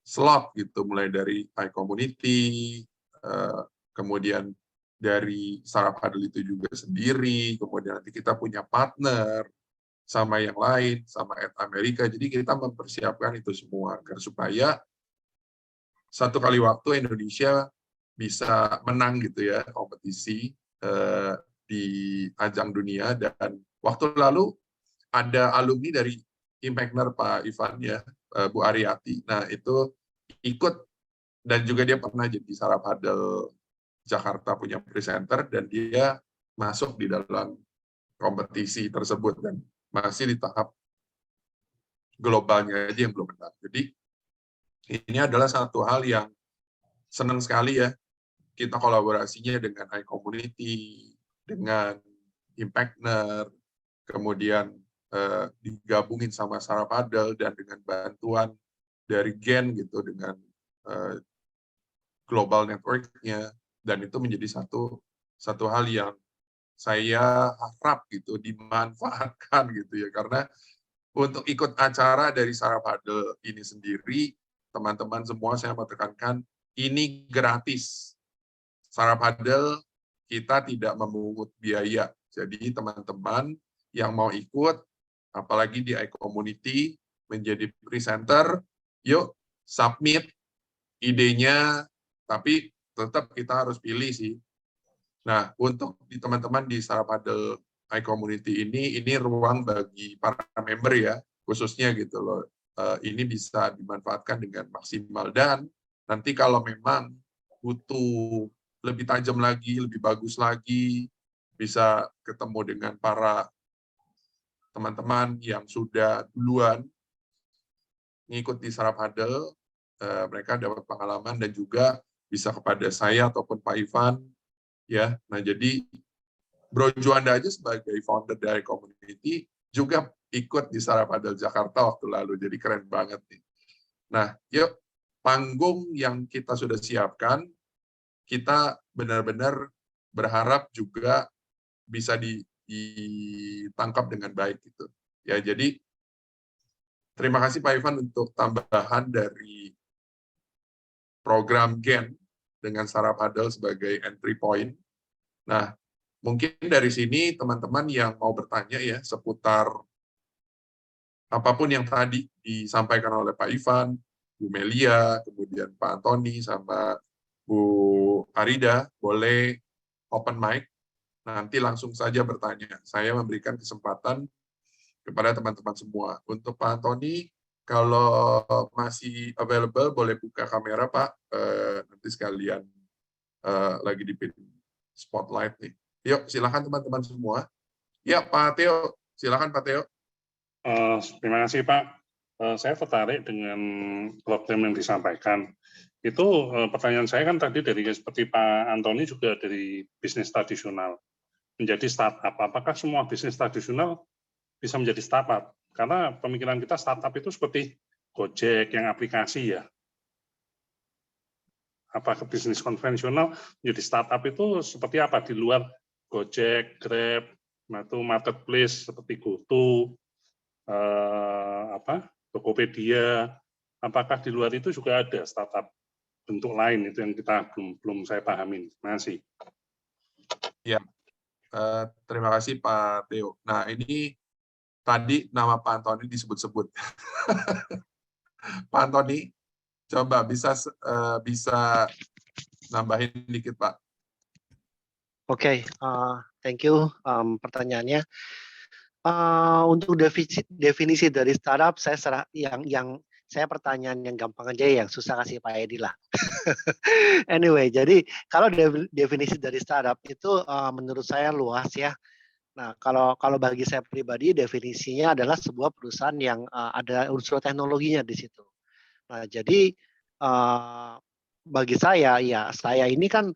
slot gitu, mulai dari iCommunity, kemudian dari startup huddle itu juga sendiri, kemudian nanti kita punya partner sama yang lain, sama Amerika. Jadi kita mempersiapkan itu semua agar supaya satu kali waktu Indonesia bisa menang gitu ya kompetisi di ajang dunia. Dan waktu lalu ada alumni dari Impactner Pak Ivan ya, Bu Ariati. Nah itu ikut, dan juga dia pernah jadi Startup Huddle Jakarta punya presenter, dan dia masuk di dalam kompetisi tersebut dan masih di tahap globalnya aja yang belum menang. Jadi ini adalah satu hal yang senang sekali ya, kita kolaborasinya dengan iCommunity, dengan Impactner, kemudian digabungin sama Startup Huddle, dan dengan bantuan dari Gen gitu, dengan global network-nya, dan itu menjadi satu hal yang saya harap gitu dimanfaatkan gitu ya, karena untuk ikut acara dari Startup Huddle ini sendiri, teman-teman semua saya mau tekankan, ini gratis. Startup Huddle kita tidak memungut biaya. Jadi teman-teman yang mau ikut, apalagi di iCommunity, menjadi presenter, yuk submit idenya, tapi tetap kita harus pilih sih. Nah, untuk di teman-teman di Startup Huddle iCommunity ini ruang bagi para member ya, khususnya gitu loh. Ini bisa dimanfaatkan dengan maksimal, dan nanti kalau memang butuh lebih tajam lagi, lebih bagus lagi, bisa ketemu dengan para teman-teman yang sudah duluan ngikut di Startup Huddle, mereka dapat pengalaman dan juga bisa kepada saya ataupun Pak Ivan ya. Nah, jadi Bro Juanda aja sebagai founder dari community juga ikut di Startup Huddle Jakarta waktu lalu, jadi keren banget nih. Nah, yuk, panggung yang kita sudah siapkan, kita benar-benar berharap juga bisa ditangkap dengan baik gitu. Ya, jadi terima kasih Pak Ivan untuk tambahan dari program Gen dengan Startup Huddle sebagai entry point. Nah, mungkin dari sini teman-teman yang mau bertanya ya seputar apapun yang tadi disampaikan oleh Pak Ivan, Bu Melia, kemudian Pak Antoni, sama Bu Arida, boleh open mic, nanti langsung saja bertanya. Saya memberikan kesempatan kepada teman-teman semua. Untuk Pak Antoni, kalau masih available, boleh buka kamera Pak, nanti sekalian lagi di pin spotlight nih. Yuk, silakan teman-teman semua. Ya, Pak Theo, silakan Pak Theo.
Terima kasih Pak. Saya tertarik dengan program yang disampaikan. Itu pertanyaan saya kan tadi dari seperti Pak Antoni juga dari bisnis tradisional menjadi startup. Apakah semua bisnis tradisional bisa menjadi startup? Karena pemikiran kita startup itu seperti Gojek yang aplikasi ya. Apakah bisnis konvensional menjadi startup itu seperti apa di luar Gojek, Grab, itu marketplace seperti GoTo, Tokopedia, apakah di luar itu juga ada startup bentuk lain itu yang kita belum saya pahamin. Terima kasih.
Ya, terima kasih Pak Theo. Nah, ini tadi nama Pak Antoni disebut-sebut. Pak Antoni, coba bisa nambahin dikit Pak.
Oke, thank you pertanyaannya. Untuk definisi dari startup, saya saya pertanyaan yang gampang aja, yang susah kasih Pak Edi lah. Anyway, jadi kalau definisi dari startup itu menurut saya luas ya. Nah, kalau bagi saya pribadi definisinya adalah sebuah perusahaan yang ada unsur teknologinya di situ. Nah, jadi bagi saya ya, saya ini kan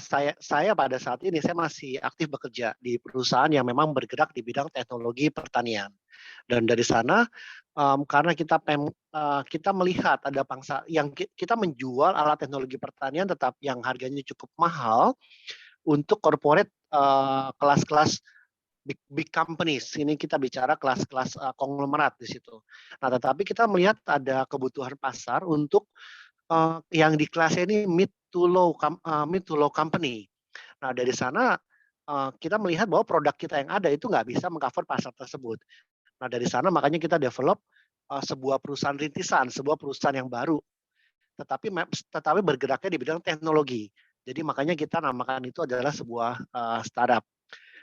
saya pada saat ini saya masih aktif bekerja di perusahaan yang memang bergerak di bidang teknologi pertanian. Dan dari sana karena kita melihat ada bangsa yang kita menjual alat teknologi pertanian tetap yang harganya cukup mahal untuk corporate kelas-kelas big companies. Ini kita bicara kelas-kelas konglomerat di situ. Nah, tetapi kita melihat ada kebutuhan pasar untuk yang di kelas ini mid to low company. Nah, dari sana kita melihat bahwa produk kita yang ada itu nggak bisa mengcover pasar tersebut. Nah, dari sana makanya kita develop sebuah perusahaan rintisan, sebuah perusahaan yang baru, tetapi bergeraknya di bidang teknologi. Jadi makanya kita namakan itu adalah sebuah startup.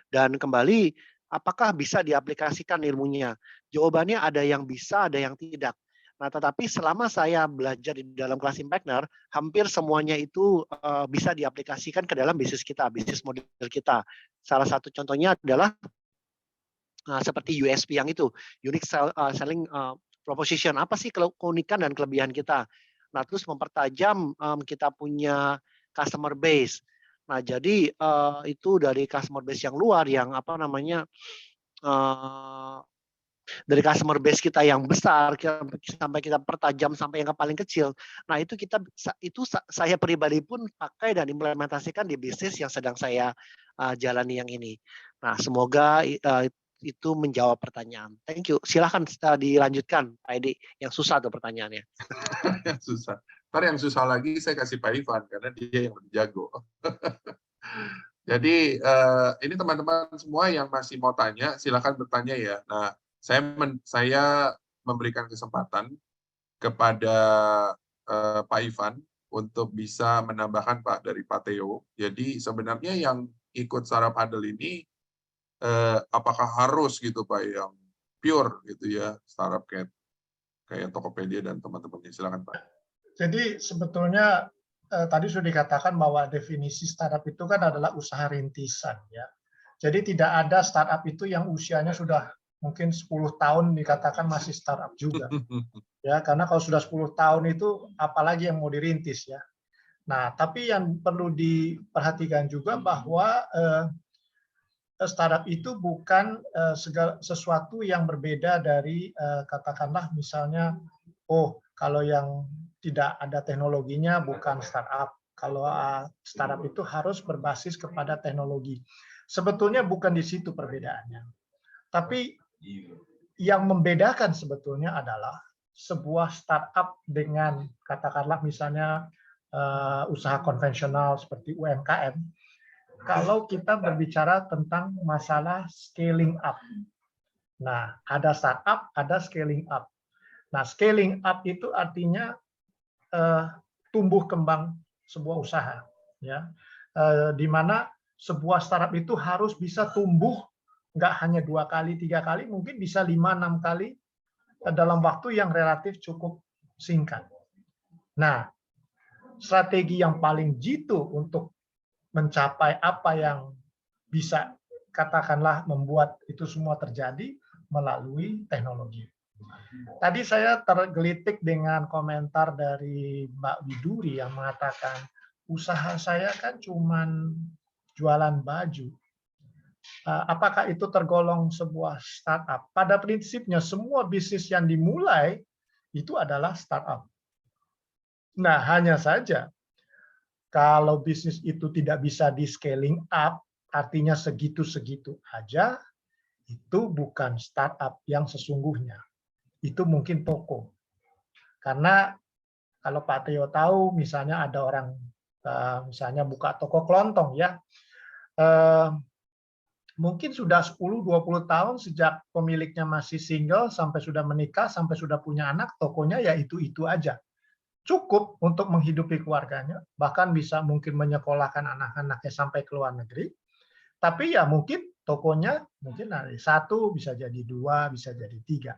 Dan kembali, apakah bisa diaplikasikan ilmunya? Jawabannya ada yang bisa, ada yang tidak. Nah, tetapi selama saya belajar di dalam kelas Impactner, hampir semuanya itu bisa diaplikasikan ke dalam bisnis kita, bisnis model kita. Salah satu contohnya adalah seperti USP yang itu, unique selling proposition. Apa sih keunikan dan kelebihan kita? Nah, terus mempertajam kita punya customer base. Nah, jadi itu dari customer base yang luar, yang apa namanya, dari customer base kita yang besar sampai kita pertajam sampai yang paling kecil. Nah, itu saya pribadi pun pakai dan implementasikan di bisnis yang sedang saya jalani yang ini. Nah, semoga itu menjawab pertanyaan. Thank you. Silahkan dilanjutkan, Pak Edi. Yang susah tuh pertanyaannya.
Yang susah. Ntar yang susah lagi saya kasih Pak Ivan karena dia yang lebih jago. Jadi ini teman-teman semua yang masih mau tanya, silakan bertanya ya. Nah, saya memberikan kesempatan kepada Pak Ivan untuk bisa menambahkan Pak dari Pak Theo. Jadi sebenarnya yang ikut startup huddle ini apakah harus gitu Pak yang pure gitu ya startup kayak Tokopedia dan teman-temannya, silakan Pak.
Jadi sebetulnya tadi sudah dikatakan bahwa definisi startup itu kan adalah usaha rintisan ya. Jadi tidak ada startup itu yang usianya sudah mungkin 10 tahun dikatakan masih startup juga. Ya, karena kalau sudah 10 tahun itu apalagi yang mau dirintis ya. Nah, tapi yang perlu diperhatikan juga bahwa startup itu bukan sesuatu yang berbeda dari katakanlah misalnya kalau yang tidak ada teknologinya bukan startup. Kalau startup itu harus berbasis kepada teknologi. Sebetulnya bukan di situ perbedaannya. Tapi yang membedakan sebetulnya adalah sebuah startup dengan katakanlah misalnya usaha konvensional seperti UMKM. Kalau kita berbicara tentang masalah scaling up. Nah, ada startup, ada scaling up. Nah, scaling up itu artinya tumbuh kembang sebuah usaha, ya, di mana sebuah startup itu harus bisa tumbuh nggak hanya 2 kali, 3 kali, mungkin bisa 5-6 kali dalam waktu yang relatif cukup singkat. Nah, strategi yang paling jitu untuk mencapai apa yang bisa katakanlah membuat itu semua terjadi melalui teknologi. Tadi saya tergelitik dengan komentar dari Mbak Widuri yang mengatakan usaha saya kan cuman jualan baju. Apakah itu tergolong sebuah startup? Pada prinsipnya semua bisnis yang dimulai itu adalah startup. Nah, hanya saja kalau bisnis itu tidak bisa di scaling up, artinya segitu-segitu aja, itu bukan startup yang sesungguhnya. Itu mungkin toko. Karena kalau Pak Theo tahu, misalnya ada orang misalnya buka toko kelontong ya, mungkin sudah 10-20 tahun sejak pemiliknya masih single sampai sudah menikah, sampai sudah punya anak, tokonya ya itu-itu aja. Cukup untuk menghidupi keluarganya, bahkan bisa mungkin menyekolahkan anak-anaknya sampai ke luar negeri. Tapi ya mungkin tokonya mungkin dari 1 bisa jadi 2, bisa jadi 3.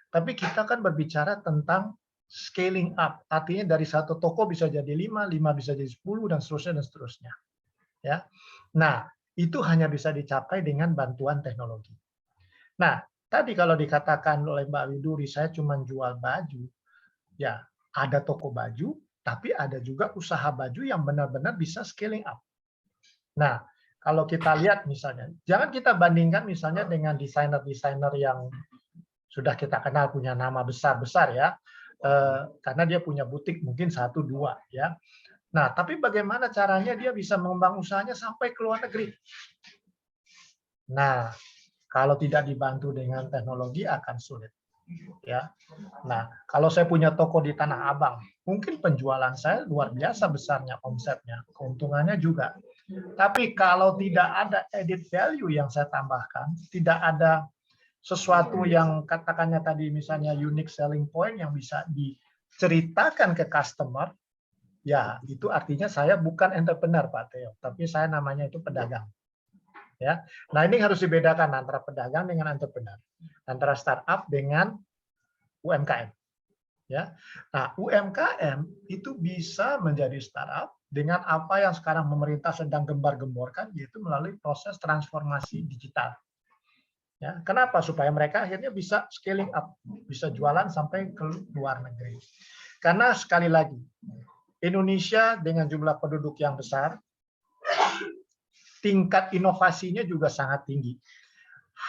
Tapi kita kan berbicara tentang scaling up, artinya dari 1 toko bisa jadi 5, 5 bisa jadi 10 dan seterusnya. Ya. Nah, itu hanya bisa dicapai dengan bantuan teknologi. Nah, tadi kalau dikatakan oleh Mbak Widuri, saya cuma jual baju, ya ada toko baju, tapi ada juga usaha baju yang benar-benar bisa scaling up. Nah, kalau kita lihat misalnya, jangan kita bandingkan misalnya dengan desainer-desainer yang sudah kita kenal punya nama besar-besar ya, karena dia punya butik mungkin 1-2 ya. Nah, tapi bagaimana caranya dia bisa mengembang usahanya sampai ke luar negeri? Nah, kalau tidak dibantu dengan teknologi akan sulit. Ya. Nah, kalau saya punya toko di Tanah Abang, mungkin penjualan saya luar biasa besarnya omsetnya, keuntungannya juga. Tapi kalau tidak ada added value yang saya tambahkan, tidak ada sesuatu yang katakannya tadi misalnya unique selling point yang bisa diceritakan ke customer, ya itu artinya saya bukan entrepreneur Pak Theo, tapi saya namanya itu pedagang. Ya. Nah, ini harus dibedakan antara pedagang dengan entrepreneur, antara startup dengan UMKM. Ya, nah UMKM itu bisa menjadi startup dengan apa yang sekarang pemerintah sedang gembar-gemborkan, yaitu melalui proses transformasi digital. Ya, kenapa? Supaya mereka akhirnya bisa scaling up, bisa jualan sampai ke luar negeri. Karena sekali lagi, Indonesia dengan jumlah penduduk yang besar, tingkat inovasinya juga sangat tinggi.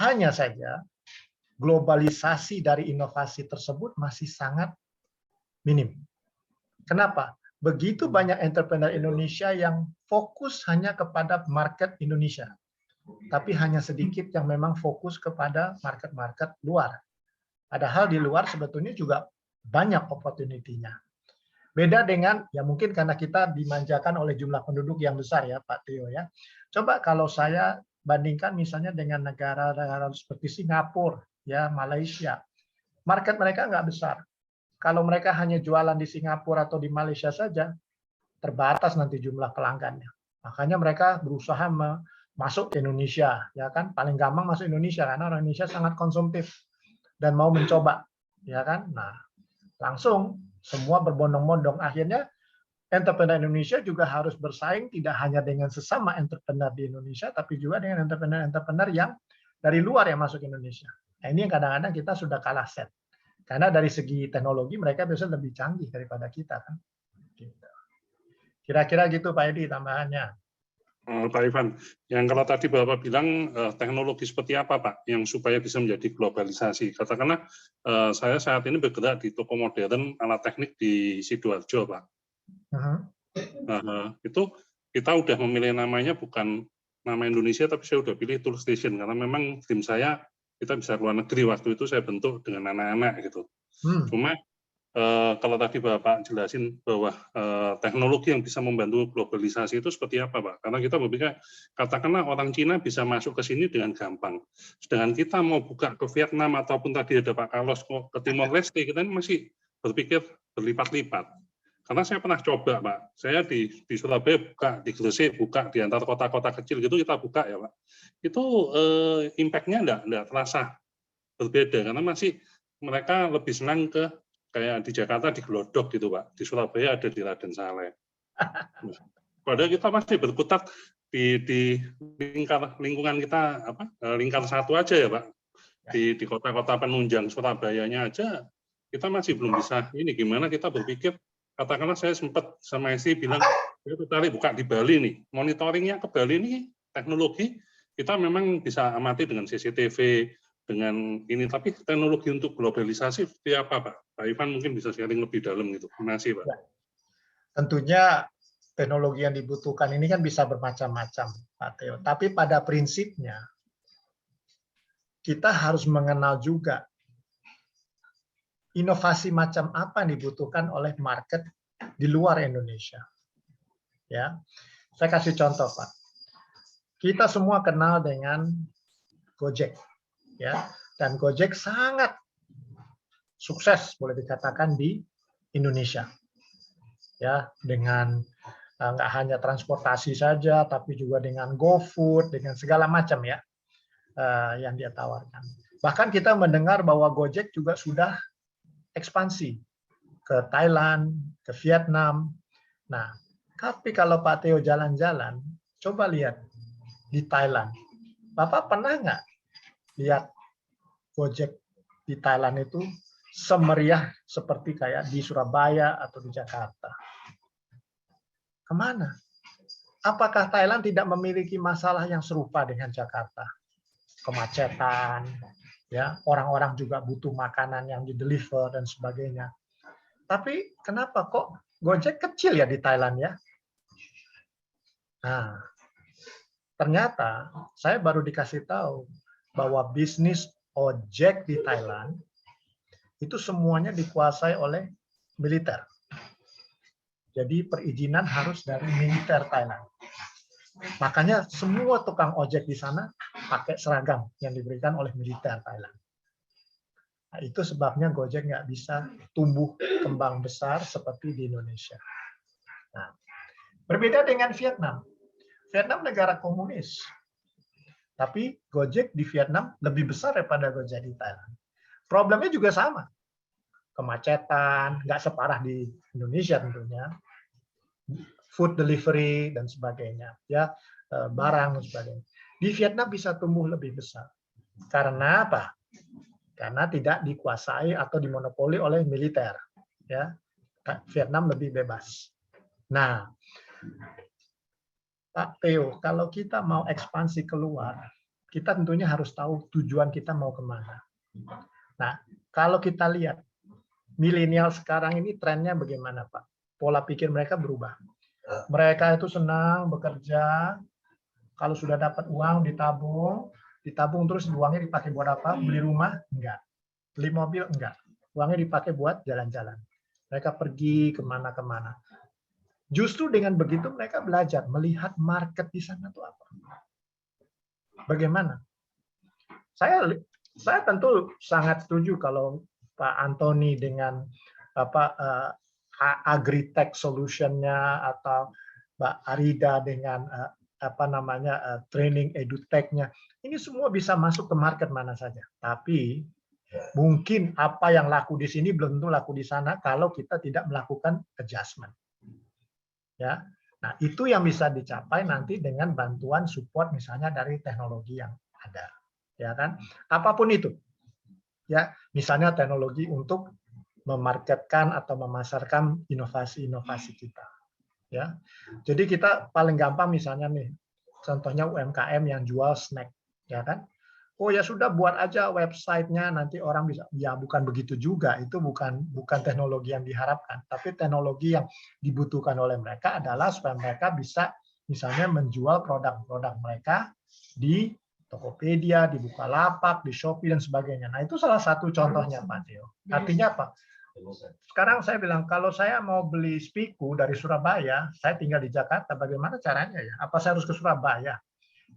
Hanya saja globalisasi dari inovasi tersebut masih sangat minim. Kenapa? Begitu banyak entrepreneur Indonesia yang fokus hanya kepada market Indonesia, tapi hanya sedikit yang memang fokus kepada market-market luar. Padahal di luar sebetulnya juga banyak opportunity-nya. Beda dengan, ya mungkin karena kita dimanjakan oleh jumlah penduduk yang besar ya Pak Theo ya. Coba kalau saya bandingkan misalnya dengan negara-negara seperti Singapura, ya Malaysia, market mereka nggak besar. Kalau mereka hanya jualan di Singapura atau di Malaysia saja, terbatas nanti jumlah pelanggannya. Makanya mereka berusaha masuk ke Indonesia, ya kan? Paling gampang masuk Indonesia karena orang Indonesia sangat konsumtif dan mau mencoba, ya kan? Nah, langsung semua berbondong-bondong. Akhirnya entrepreneur Indonesia juga harus bersaing tidak hanya dengan sesama entrepreneur di Indonesia, tapi juga dengan entrepreneur-entrepreneur yang dari luar yang masuk Indonesia. Nah, ini yang kadang-kadang kita sudah kalah set. Karena dari segi teknologi mereka biasanya lebih canggih daripada kita kan. Kira-kira gitu Pak Edi tambahannya.
Pak Ivan, yang kalau tadi Bapak bilang teknologi seperti apa Pak yang supaya bisa menjadi globalisasi? Katakanlah saya saat ini bergerak di toko modern alat teknik di Sidoarjo Pak. Itu kita udah memilih namanya bukan nama Indonesia tapi saya udah pilih Toolstation karena memang tim saya kita bisa keluar negeri, waktu itu saya bentuk dengan anak-anak gitu. Cuma kalau tadi Bapak jelasin bahwa teknologi yang bisa membantu globalisasi itu seperti apa Pak? Karena kita berpikir, katakanlah orang Cina bisa masuk ke sini dengan gampang. Sedangkan kita mau buka ke Vietnam ataupun tadi ada Pak Carlos ke Timor Leste, kita masih berpikir berlipat-lipat. Karena saya pernah coba Pak, saya di Surabaya buka, di Gresik buka, di antara kota-kota kecil gitu kita buka ya Pak. Itu impact-nya enggak terasa berbeda, karena masih mereka lebih senang ke kayak di Jakarta di Glodok gitu Pak, di Surabaya ada di Raden Saleh. Padahal kita masih berkutat di lingkungan kita lingkar satu aja ya Pak. Di kota-kota penunjang Surabayanya aja kita masih belum bisa ini gimana kita berpikir. Katakanlah saya sempat sama istri bilang saya tertarik buka di Bali nih, monitoringnya ke Bali ini teknologi kita memang bisa amati dengan CCTV dengan ini, tapi teknologi untuk globalisasi seperti apa Pak? Pak Ivan mungkin bisa sharing lebih dalam gitu. Terima kasih Pak.
Ya. Tentunya teknologi yang dibutuhkan ini kan bisa bermacam-macam Pak Theo. Tapi pada prinsipnya kita harus mengenal juga inovasi macam apa yang dibutuhkan oleh market di luar Indonesia. Ya, saya kasih contoh Pak. Kita semua kenal dengan Gojek, ya, dan Gojek sangat sukses boleh dikatakan di Indonesia, ya, dengan nggak hanya transportasi saja, tapi juga dengan GoFood, dengan segala macam ya yang dia tawarkan. Bahkan kita mendengar bahwa Gojek juga sudah ekspansi ke Thailand, ke Vietnam. Nah, tapi kalau Pak Theo jalan-jalan, coba lihat di Thailand. Bapak pernah nggak lihat Gojek di Thailand itu semeriah seperti kayak di Surabaya atau di Jakarta? Kemana? Apakah Thailand tidak memiliki masalah yang serupa dengan Jakarta? Kemacetan, ya, orang-orang juga butuh makanan yang di-deliver dan sebagainya. Tapi kenapa kok Gojek kecil ya di Thailand ya? Nah, ternyata saya baru dikasih tahu bahwa bisnis ojek di Thailand itu semuanya dikuasai oleh militer. Jadi perizinan harus dari militer Thailand. Makanya semua tukang ojek di sana pakai seragam yang diberikan oleh militer Thailand. Nah, itu sebabnya Gojek nggak bisa tumbuh kembang besar seperti di Indonesia. Nah, berbeda dengan Vietnam. Vietnam negara komunis. Tapi Gojek di Vietnam lebih besar daripada Gojek di Thailand. Problemnya juga sama. kemacetan, nggak separah di Indonesia tentunya, food delivery dan sebagainya, ya barang dan sebagainya. Di Vietnam bisa tumbuh lebih besar. Karena apa? Karena tidak dikuasai atau dimonopoli oleh militer. Ya, Vietnam lebih bebas. Nah, Pak Theo, kalau kita mau ekspansi keluar, kita tentunya harus tahu tujuan kita mau kemana. Nah, kalau kita lihat milenial sekarang ini trennya bagaimana, Pak? Pola pikir mereka berubah. Mereka itu senang bekerja, kalau sudah dapat uang ditabung terus uangnya dipakai buat apa? Beli rumah? Enggak. Beli mobil? Enggak. Uangnya dipakai buat jalan-jalan. Mereka pergi kemana-kemana. Justru dengan begitu mereka belajar melihat market di sana itu apa. Bagaimana? Saya tentu sangat setuju kalau Pak Antoni dengan agritech solution-nya atau Mbak Arida dengan training edutech-nya. Ini semua bisa masuk ke market mana saja. Tapi mungkin apa yang laku di sini belum tentu laku di sana kalau kita tidak melakukan adjustment. Ya. Nah, itu yang bisa dicapai nanti dengan bantuan support misalnya dari teknologi yang ada. Ya kan? Apapun itu. Ya, misalnya teknologi untuk memarketkan atau memasarkan inovasi-inovasi kita. Ya. Jadi kita paling gampang misalnya nih, contohnya UMKM yang jual snack, ya kan? Oh ya sudah buat aja websitenya nanti orang bisa. Ya bukan begitu juga, itu bukan teknologi yang diharapkan, tapi teknologi yang dibutuhkan oleh mereka adalah supaya mereka bisa misalnya menjual produk-produk mereka di Tokopedia, di Bukalapak, di Shopee dan sebagainya. Nah itu salah satu contohnya Pak Theo. Artinya apa? Sekarang saya bilang, kalau saya mau beli spiku dari Surabaya, saya tinggal di Jakarta, bagaimana caranya ya? Apa saya harus ke Surabaya?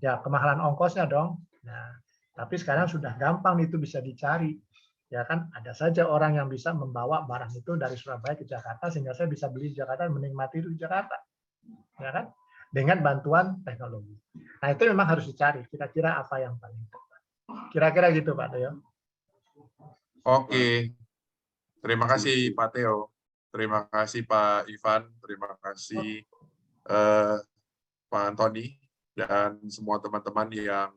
Ya, kemahalan ongkosnya dong. Nah, tapi sekarang sudah gampang itu bisa dicari. Ya kan, ada saja orang yang bisa membawa barang itu dari Surabaya ke Jakarta, sehingga saya bisa beli di Jakarta dan menikmati itu di Jakarta. Ya kan? Dengan bantuan teknologi. Nah, itu memang harus dicari. Kira-kira apa yang paling tepat. Kira-kira gitu, Pak Theo.
Oke. Terima kasih Pak Theo, terima kasih Pak Ivan, terima kasih Pak Antoni, dan semua teman-teman yang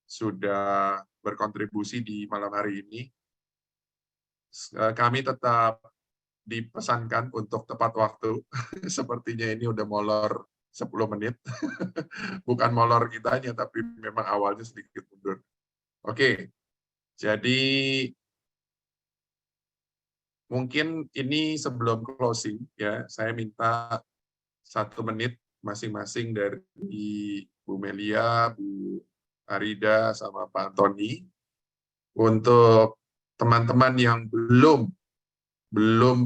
sudah berkontribusi di malam hari ini. Kami tetap dipesankan untuk tepat waktu, sepertinya ini udah molor 10 menit, bukan molor kitanya, tapi memang awalnya sedikit mundur. Oke, jadi mungkin ini sebelum closing ya, saya minta 1 menit masing-masing dari Bu Melia, Bu Arida, sama Pak Antoni untuk teman-teman yang belum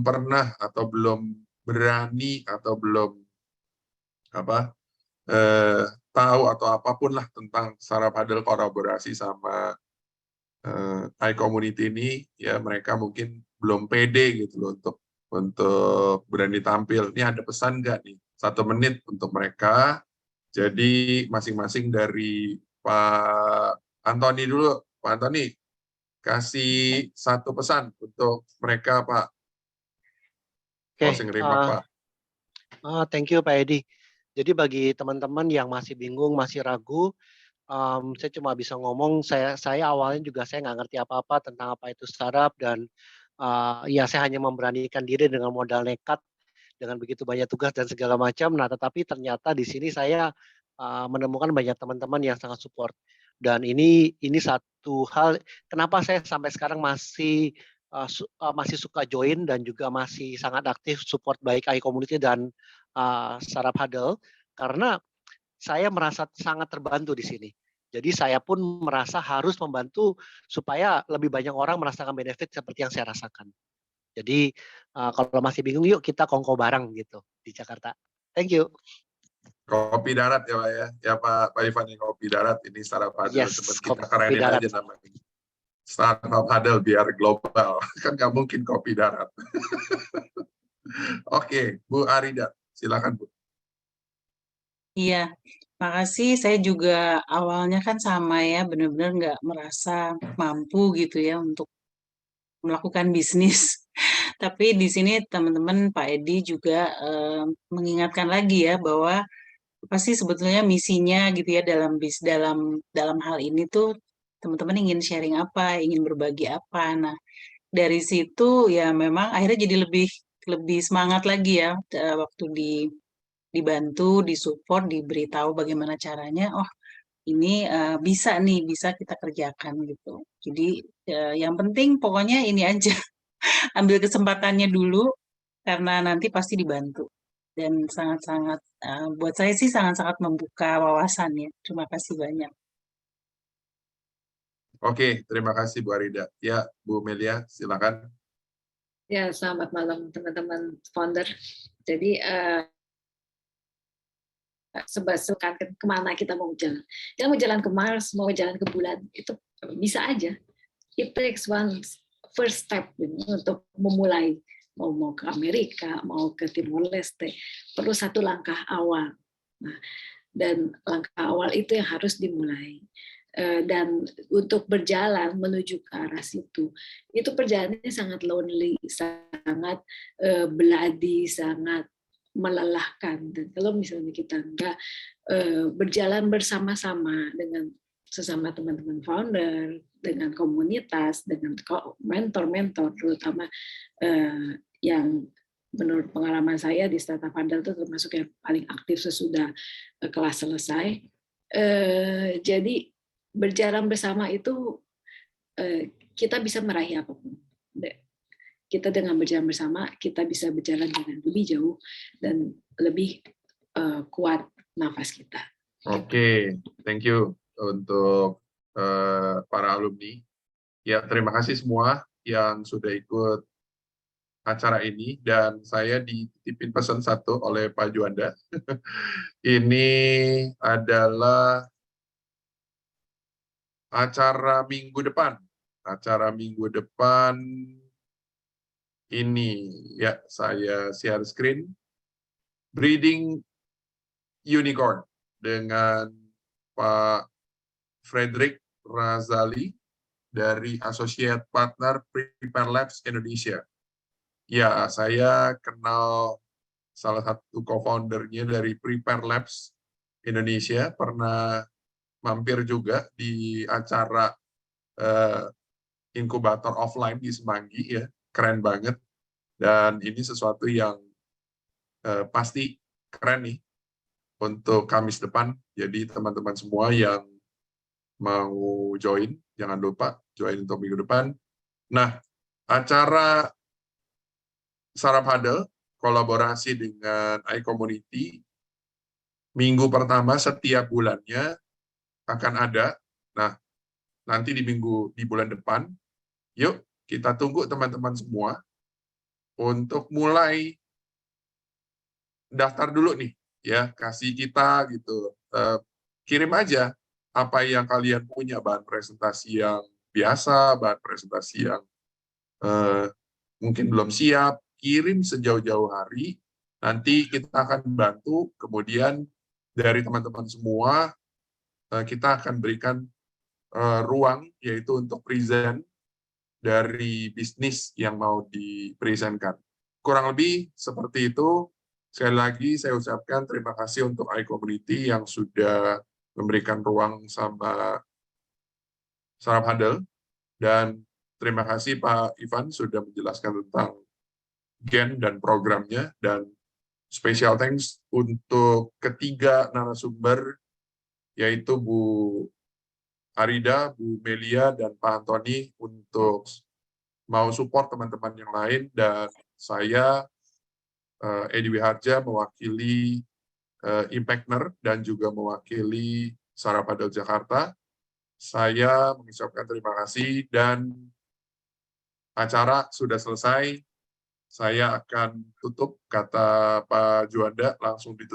pernah atau belum berani atau belum tahu atau apapun lah tentang startup huddle kolaborasi sama iCommunity ini, ya mereka mungkin belum pede gitu loh untuk berani tampil. Ini ada pesan nggak nih? 1 menit untuk mereka. Jadi masing-masing dari Pak Antoni dulu. Pak Antoni, kasih 1 pesan untuk mereka, Pak. Closing remark, Pak.
Thank you, Pak Edi. Jadi bagi teman-teman yang masih bingung, masih ragu, saya cuma bisa ngomong, saya awalnya juga saya nggak ngerti apa-apa tentang apa itu startup, dan ya saya hanya memberanikan diri dengan modal nekat, dengan begitu banyak tugas dan segala macam. Nah, tetapi ternyata di sini saya menemukan banyak teman-teman yang sangat support. Dan ini satu hal kenapa saya sampai sekarang masih suka join dan juga masih sangat aktif support baik iCommunity dan Startup Huddle, karena saya merasa sangat terbantu di sini. Jadi saya pun merasa harus membantu supaya lebih banyak orang merasakan benefit seperti yang saya rasakan. Jadi kalau masih bingung, yuk kita kongko bareng gitu di Jakarta. Thank you.
Kopi darat ya Pak ya. Ya Pak Ivan, kopi darat ini startup huddle.
Yes,
kita kerenin
darat.
aja namanya. Startup huddle biar global. Kan nggak mungkin kopi darat. Oke, Bu Arida, silakan Bu.
Iya, makasih. Saya juga awalnya kan sama ya, benar-benar nggak merasa mampu gitu ya untuk melakukan bisnis. Tapi di sini teman-teman Pak Edi juga mengingatkan lagi ya bahwa apa sih sebetulnya misinya gitu ya dalam hal ini tuh teman-teman ingin sharing apa, ingin berbagi apa. Nah, dari situ ya memang akhirnya jadi lebih lebih semangat lagi ya waktu dibantu, disupport, diberitahu bagaimana caranya. Oh, ini bisa nih, bisa kita kerjakan gitu. Jadi yang penting pokoknya ini aja, ambil kesempatannya dulu karena nanti pasti dibantu. Dan sangat-sangat buat saya sih sangat-sangat membuka wawasan ya. Terima kasih banyak.
Oke, terima kasih Bu Arida. Ya, Bu Melia, silakan.
Ya, selamat malam teman-teman founder. Jadi sebasukan kemana kita mau jalan. Kita mau jalan ke Mars, mau jalan ke bulan, itu bisa aja. It takes one first step untuk memulai. Mau ke Amerika, mau ke Timor Leste, perlu satu langkah awal. Nah, dan langkah awal itu yang harus dimulai. Dan untuk berjalan menuju ke arah situ, itu perjalanannya sangat lonely, sangat beladi, sangat melelahkan. Dan kalau misalnya kita nggak berjalan bersama-sama dengan sesama teman-teman founder, dengan komunitas, dengan mentor-mentor, terutama yang menurut pengalaman saya di Startup Handle itu termasuk yang paling aktif sesudah kelas selesai. Jadi berjalan bersama itu kita bisa meraih apapun. Kita dengan berjalan bersama, kita bisa berjalan dengan lebih jauh dan lebih kuat nafas kita.
Oke, thank you untuk para alumni. Ya, terima kasih semua yang sudah ikut acara ini, dan saya dititipin pesan satu oleh Pak Juanda. Ini adalah acara minggu depan. Acara minggu depan ini, ya, saya share screen. Breeding Unicorn dengan Pak Frederick Razali dari Associate Partner Prepare Labs Indonesia. Ya, saya kenal salah satu co-foundernya dari Prepare Labs Indonesia, pernah mampir juga di acara inkubator offline di Semanggi, ya, keren banget. Dan ini sesuatu yang pasti keren nih untuk Kamis depan. Jadi teman-teman semua yang mau join, jangan lupa join untuk minggu depan. Nah, acara Startup Handle kolaborasi dengan iCommunity minggu pertama setiap bulannya akan ada. Nah, nanti di bulan depan, yuk kita tunggu teman-teman semua untuk mulai daftar dulu nih, ya, kasih kita gitu, kirim aja apa yang kalian punya, bahan presentasi yang biasa, bahan presentasi yang mungkin belum siap, kirim sejauh-jauh hari, nanti kita akan bantu, kemudian dari teman-teman semua, kita akan berikan ruang, yaitu untuk present dari bisnis yang mau dipresentkan. Kurang lebih seperti itu. Sekali lagi saya ucapkan terima kasih untuk iCommunity yang sudah memberikan ruang sama Startup Handle, dan terima kasih Pak Ivan sudah menjelaskan tentang Gen dan programnya, dan special thanks untuk ketiga narasumber, yaitu Bu Arida, Bu Melia, dan Pak Antoni untuk mau support teman-teman yang lain, dan saya, Edi Wiharja, mewakili Impactner dan juga mewakili Startup Handle Jakarta. Saya mengucapkan terima kasih, dan acara sudah selesai. Saya akan tutup, kata Pak Juanda, langsung ditutup.